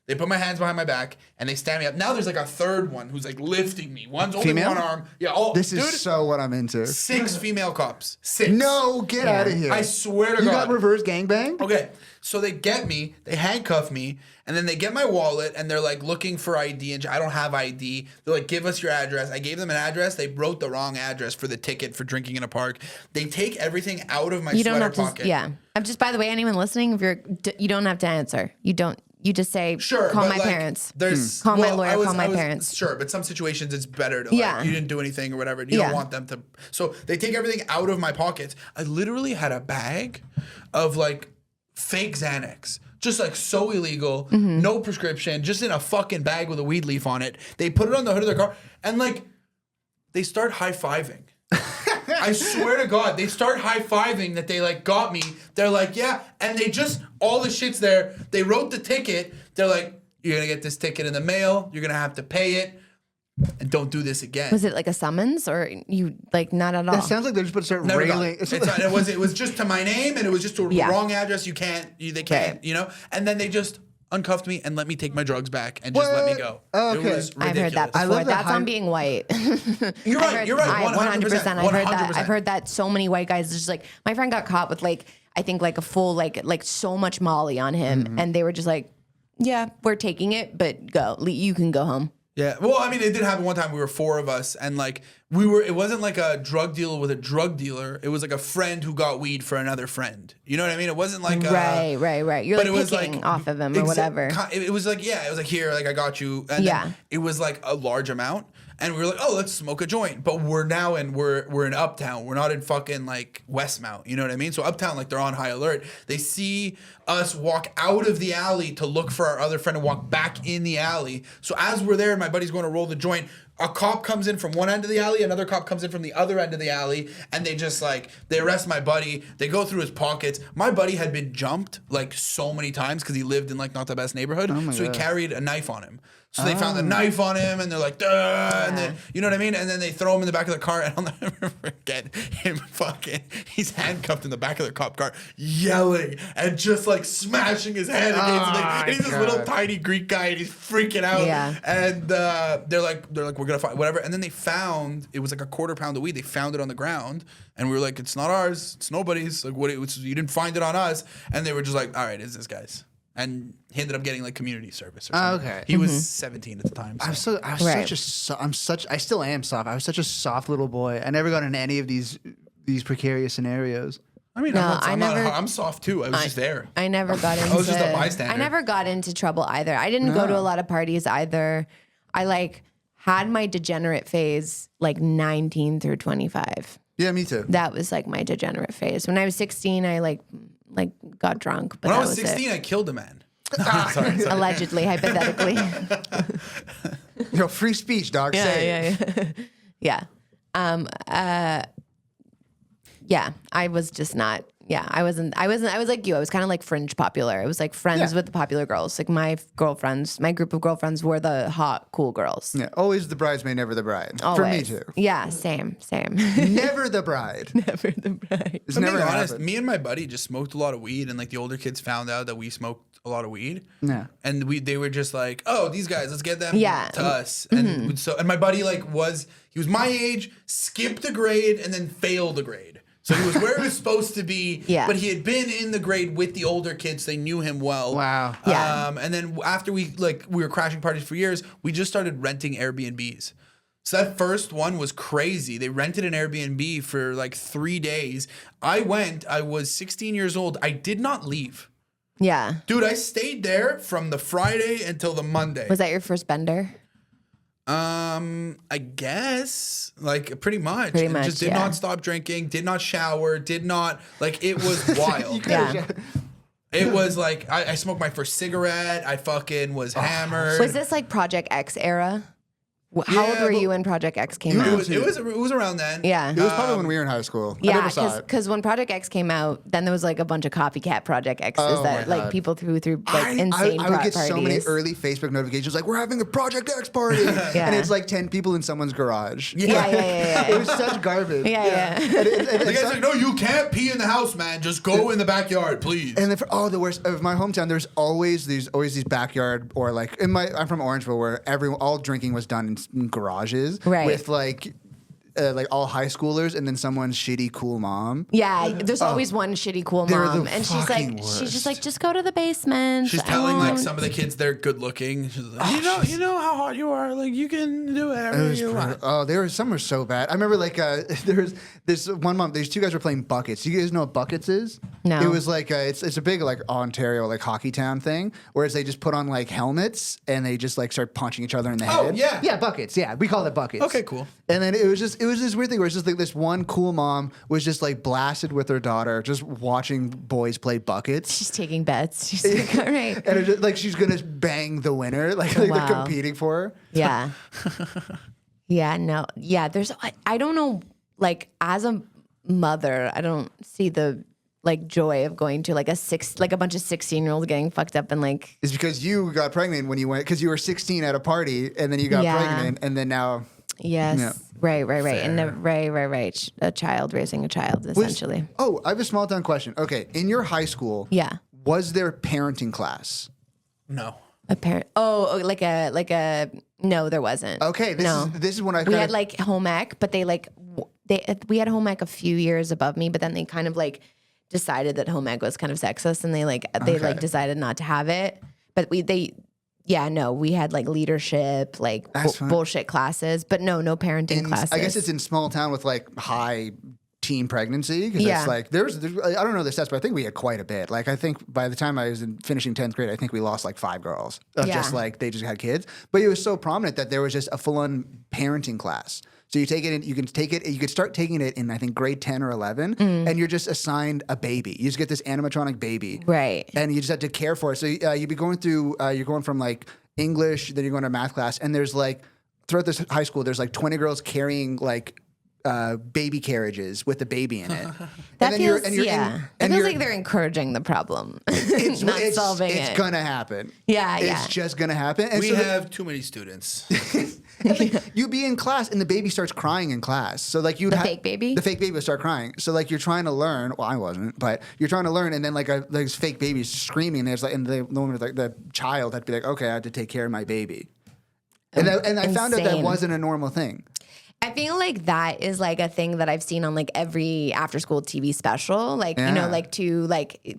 Speaker 4: They put my hands behind my back and they stand me up. Now there's like a third one who's like lifting me. One's only
Speaker 3: Female?
Speaker 4: one arm. Yeah.
Speaker 3: This is so what I'm into.
Speaker 4: 6 female cops. 6.
Speaker 3: No, get out of here.
Speaker 4: I swear to
Speaker 3: you
Speaker 4: God.
Speaker 3: got reverse gangbang?
Speaker 4: Okay. So they get me, they handcuff me, and then they get my wallet and they're like looking for ID. And I don't have ID. They're like, give us your address. I gave them an address. They wrote the wrong address for the ticket for drinking in a park. They take everything out of my sweater pocket.
Speaker 2: I'm just, by the way, anyone listening, you don't have to answer. You just say, call my parents. Call my lawyer, call my parents.
Speaker 4: Sure, but some situations it's better to like, you didn't do anything or whatever. You don't want them to. So they take everything out of my pockets. I literally had a bag of like fake Xanax. Just like so illegal, no prescription, just in a fucking bag with a weed leaf on it. They put it on the hood of their car and like they start high-fiving. I swear to God, they start high-fiving that they like got me. They're like, yeah, and they just, all the shit's there. They wrote the ticket. They're like, you're going to get this ticket in the mail. You're going to have to pay it. And don't do this again.
Speaker 2: Was it like a summons or you like not at all?
Speaker 3: That sounds like they're just about to start
Speaker 4: Never
Speaker 3: railing.
Speaker 4: It was just to my name and it was just to the wrong address. They can't, you know? And then they just uncuffed me and let me take my drugs back and just let me go.
Speaker 3: Oh,
Speaker 4: It
Speaker 3: okay.
Speaker 4: was ridiculous.
Speaker 2: I've heard that before.
Speaker 3: I love
Speaker 2: That's
Speaker 3: that
Speaker 2: on being white.
Speaker 4: You're right.
Speaker 2: 100%.
Speaker 4: 100%.
Speaker 2: I've heard that. I've heard that so many white guys. Just like my friend got caught with like I think like a full like so much Molly on him, and they were just like, yeah, we're taking it, but go. You can go home.
Speaker 4: Yeah. Well, I mean, it did happen one time. We were 4 of us, and like it wasn't like a drug dealer with a drug dealer. It was like a friend who got weed for another friend. You know what I mean? It wasn't like
Speaker 2: right. You're like picking off of him or whatever.
Speaker 4: It was like it was like here, like I got you, and then it was like a large amount, and we were like, oh, let's smoke a joint. But we're in Uptown. We're not in fucking like Westmount. You know what I mean? So Uptown, like they're on high alert. They see us walk out of the alley to look for our other friend and walk back in the alley. So as we're there and my buddy's going to roll the joint, a cop comes in from one end of the alley, another cop comes in from the other end of the alley, and they just like, they arrest my buddy, they go through his pockets. My buddy had been jumped like so many times because he lived in like not the best neighborhood. So he carried a knife on him. So they found the knife on him and they're like, duh, and then, you know what I mean? And then they throw him in the back of the car and I'll never forget him he's handcuffed in the back of the cop car yelling and just like smashing his head against the thing. And he's this little tiny Greek guy and he's freaking out. Yeah. And they're like, we're going to find whatever. And then they found, it was like a quarter pound of weed. They found it on the ground and we were like, it's not ours. It's nobody's. Like, you didn't find it on us. And they were just like, all right, it's this guy's. And he ended up getting like community service or something. Okay. He was 17 at the time. So. I still am soft. I was such a soft little boy. I never got into any of these precarious scenarios. I mean, I'm soft too. I was just there.
Speaker 2: I never got into.
Speaker 4: I was just a bystander.
Speaker 2: I never got into trouble either. I didn't go to a lot of parties either. I like had my degenerate phase like 19 through 25.
Speaker 3: Yeah, me too.
Speaker 2: That was like my degenerate phase. When I was 16, I like got drunk. But
Speaker 4: when I was 16, I killed a man. No, sorry.
Speaker 2: Allegedly, hypothetically.
Speaker 3: Free speech, dog. Say it.
Speaker 2: Yeah. I was just not. Yeah, I was like you. I was kind of like fringe popular. I was like friends with the popular girls. Like my group of girlfriends were the hot, cool girls.
Speaker 3: Yeah, always the bridesmaid, never the bride.
Speaker 2: Always.
Speaker 3: For me too.
Speaker 2: Yeah, same.
Speaker 3: Never the bride.
Speaker 2: Never the bride.
Speaker 3: It's
Speaker 4: I'm
Speaker 3: never
Speaker 4: being honest.
Speaker 3: happened.
Speaker 4: Me and my buddy just smoked a lot of weed, and like the older kids found out that we smoked a lot of weed.
Speaker 3: Yeah,
Speaker 4: and they were just like, oh, these guys, let's get them to us. And and my buddy he was my age, skipped a grade, and then failed a grade. So he was where he was supposed to be,
Speaker 2: Yeah.
Speaker 4: but he had been in the grade with the older kids. They knew him well.
Speaker 3: Wow.
Speaker 2: Yeah.
Speaker 4: And then after we were crashing parties for years, we just started renting Airbnbs. So that first one was crazy. They rented an Airbnb for like 3 days. I was 16 years old. I did not leave.
Speaker 2: Yeah.
Speaker 4: Dude, I stayed there from the Friday until the Monday.
Speaker 2: Was that your first bender?
Speaker 4: I guess like pretty much.
Speaker 2: Pretty
Speaker 4: And
Speaker 2: much,
Speaker 4: just did
Speaker 2: yeah.
Speaker 4: not stop drinking, did not shower, did not like it was wild.
Speaker 2: Yeah.
Speaker 4: It was like I smoked my first cigarette. I fucking was hammered.
Speaker 2: Was this like Project X era? How old
Speaker 4: Yeah,
Speaker 2: were
Speaker 4: but-
Speaker 2: you when Project X came
Speaker 4: It
Speaker 2: out?
Speaker 4: was around then.
Speaker 2: Yeah.
Speaker 3: It was probably when we were in high school. I
Speaker 2: Yeah,
Speaker 3: never saw it.
Speaker 2: because when Project X came out, then there was like a bunch of copycat Project X's
Speaker 3: Oh
Speaker 2: that
Speaker 3: my
Speaker 2: like
Speaker 3: God.
Speaker 2: people threw through like insane
Speaker 3: I would get
Speaker 2: parties.
Speaker 3: so many early Facebook notifications like, we're having a Project X party. And it's like 10 people in someone's garage.
Speaker 2: Yeah.
Speaker 3: It was such garbage.
Speaker 2: Yeah.
Speaker 4: The guy's like, no, you can't pee in the house, man. Just go in the backyard, please.
Speaker 3: And then the worst of my hometown, there's always these backyard or like I'm from Orangeville where all drinking was done in garages
Speaker 2: Right.
Speaker 3: with like all high schoolers and then someone's shitty cool mom.
Speaker 2: Yeah, there's always one shitty cool
Speaker 3: They're
Speaker 2: mom,
Speaker 3: the
Speaker 2: and she's
Speaker 3: fucking
Speaker 2: like, she's just
Speaker 3: worst.
Speaker 2: like, just go to the basement.
Speaker 4: She's
Speaker 2: I
Speaker 4: telling like
Speaker 2: won't."
Speaker 4: some of the kids they're good looking. She's like, you know how hot you are. Like you can do
Speaker 3: It
Speaker 4: whatever
Speaker 3: was
Speaker 4: you want.
Speaker 3: some were so bad. I remember like there was this one mom. These two guys were playing buckets. You guys know what buckets is?
Speaker 2: No.
Speaker 3: It was like it's a big like Ontario like hockey town thing. Whereas they just put on like helmets and they just like start punching each other in the head.
Speaker 4: Yeah.
Speaker 3: Buckets. Yeah, we call it buckets.
Speaker 4: Okay, cool.
Speaker 3: And then it was this weird thing where it's just like this one cool mom was just like blasted with her daughter, just watching boys play buckets.
Speaker 2: She's taking bets. She's like, all right.
Speaker 3: And it's just, like she's gonna bang the winner, like they're
Speaker 2: Wow.
Speaker 3: competing for her.
Speaker 2: Yeah. Yeah, no. Yeah, I don't know, like as a mother, I don't see the like joy of going to like a bunch of 16-year-olds getting fucked up and like
Speaker 3: Is because you got pregnant when you went because you were 16 at a party and then you got
Speaker 2: Yeah.
Speaker 3: pregnant and then now
Speaker 2: yes.
Speaker 3: Yeah.
Speaker 2: Right. And right. A child raising a child essentially.
Speaker 3: I have a small town question. Okay, in your high school,
Speaker 2: Yeah.
Speaker 3: was there parenting class?
Speaker 4: No.
Speaker 2: A parent. Oh, like a. No, there wasn't.
Speaker 3: Okay, this is when I
Speaker 2: We had like home ec, but we had home ec a few years above me, but then they kind of like decided that home ec was kind of sexist, and they decided not to have it. But we had like leadership, like
Speaker 3: That's fine.
Speaker 2: bullshit classes, but no parenting classes.
Speaker 3: I guess it's in small town with like high teen pregnancy because
Speaker 2: Yeah.
Speaker 3: it's like there's I don't know the stats, but I think we had quite a bit. Like I think by the time I was finishing 10th grade, I think we lost like 5 girls.
Speaker 2: Yeah.
Speaker 3: Just like they just had kids, but it was so prominent that there was just a full-on parenting class. So you take it in, you could start taking it in I think grade 10 or 11, and you're just assigned a baby. You just get this animatronic baby,
Speaker 2: Right.
Speaker 3: And you just have to care for it. So you'd be going through, you're going from like English, then you're going to math class, and there's like throughout this high school, there's like 20 girls carrying like baby carriages with the baby in it.
Speaker 2: That
Speaker 3: and
Speaker 2: feels,
Speaker 3: and you're
Speaker 2: yeah. It feels like they're encouraging the problem, not solving
Speaker 3: it's
Speaker 2: it.
Speaker 3: gonna happen.
Speaker 2: Yeah,
Speaker 3: it's
Speaker 2: yeah.
Speaker 3: just gonna happen. And
Speaker 4: We
Speaker 3: so
Speaker 4: have too many students.
Speaker 3: you be in class and the baby starts crying in class. So like
Speaker 2: The fake baby?
Speaker 3: the fake baby would start crying. So like you're trying to learn. Well, I wasn't, but you're trying to learn, and then like this fake baby's screaming. And there's like, and the woman with like the child had to be like, okay, I have to take care of my baby. And I found out that
Speaker 2: Insane.
Speaker 3: wasn't a normal thing.
Speaker 2: I feel like that is like a thing that I've seen on like every after school TV special. Like, you know,
Speaker 3: Yeah.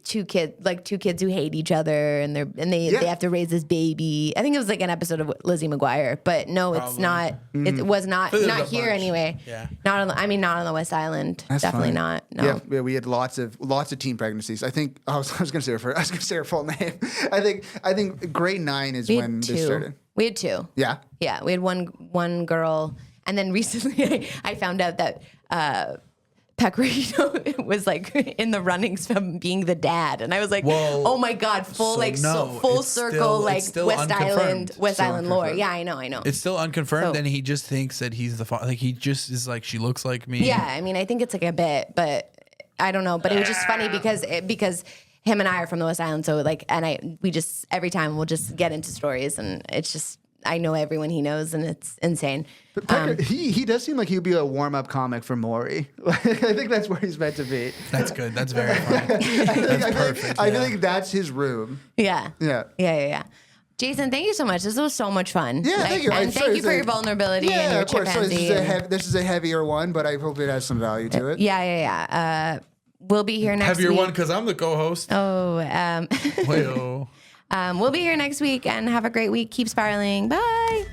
Speaker 2: two kids who hate each other and they
Speaker 3: Yeah.
Speaker 2: have to raise this baby. I think it was like an episode of Lizzie McGuire, but no, it's not. It was not
Speaker 4: But there's
Speaker 2: not
Speaker 4: a
Speaker 2: here
Speaker 4: bunch.
Speaker 2: anyway.
Speaker 4: Yeah.
Speaker 2: Not on the West Island.
Speaker 3: That's
Speaker 2: Definitely
Speaker 3: fine.
Speaker 2: not. No.
Speaker 3: Yeah, we had lots of teen pregnancies. I think I was going to say her full name. I think grade 9 is
Speaker 2: We
Speaker 3: when
Speaker 2: had
Speaker 3: this
Speaker 2: two.
Speaker 3: started.
Speaker 2: We had two.
Speaker 3: Yeah.
Speaker 2: Yeah, we had one girl, and then recently I found out that Pecorino was like in the runnings from being the dad, and I was like,
Speaker 4: Well,
Speaker 2: oh my god, full
Speaker 4: it's
Speaker 2: circle,
Speaker 4: still-
Speaker 2: like
Speaker 4: it's still
Speaker 2: West Island
Speaker 3: Still
Speaker 2: lore.
Speaker 3: unconfirmed.
Speaker 2: Yeah, I know.
Speaker 4: It's still unconfirmed,
Speaker 2: So-
Speaker 4: and he just thinks that he's the father. Like he just is like, she looks like me.
Speaker 2: Yeah, I mean, I think it's like a bit, but I don't know. But it was just funny because him and I are from the West Island, so like, and we just every time we'll just get into stories, and it's just I know everyone he knows, and it's insane.
Speaker 3: But Pecker, he does seem like he would be a warm-up comic for Maury. I think that's where he's meant to be.
Speaker 4: That's good. That's very funny. That's perfect.
Speaker 3: I feel like that's his room.
Speaker 2: Yeah.
Speaker 3: Yeah.
Speaker 2: Yeah. Jason, thank you so much. This was so much fun.
Speaker 3: Yeah, thank you.
Speaker 2: And thank you for your vulnerability and your
Speaker 3: of course. So
Speaker 2: chimpanzee.
Speaker 3: this is a heavier one, but I hope it has some value to it.
Speaker 2: Yeah. We'll be here next
Speaker 4: Heavier
Speaker 2: week.
Speaker 4: one because I'm the co-host.
Speaker 2: We'll be here next week and have a great week. Keep spiraling. Bye.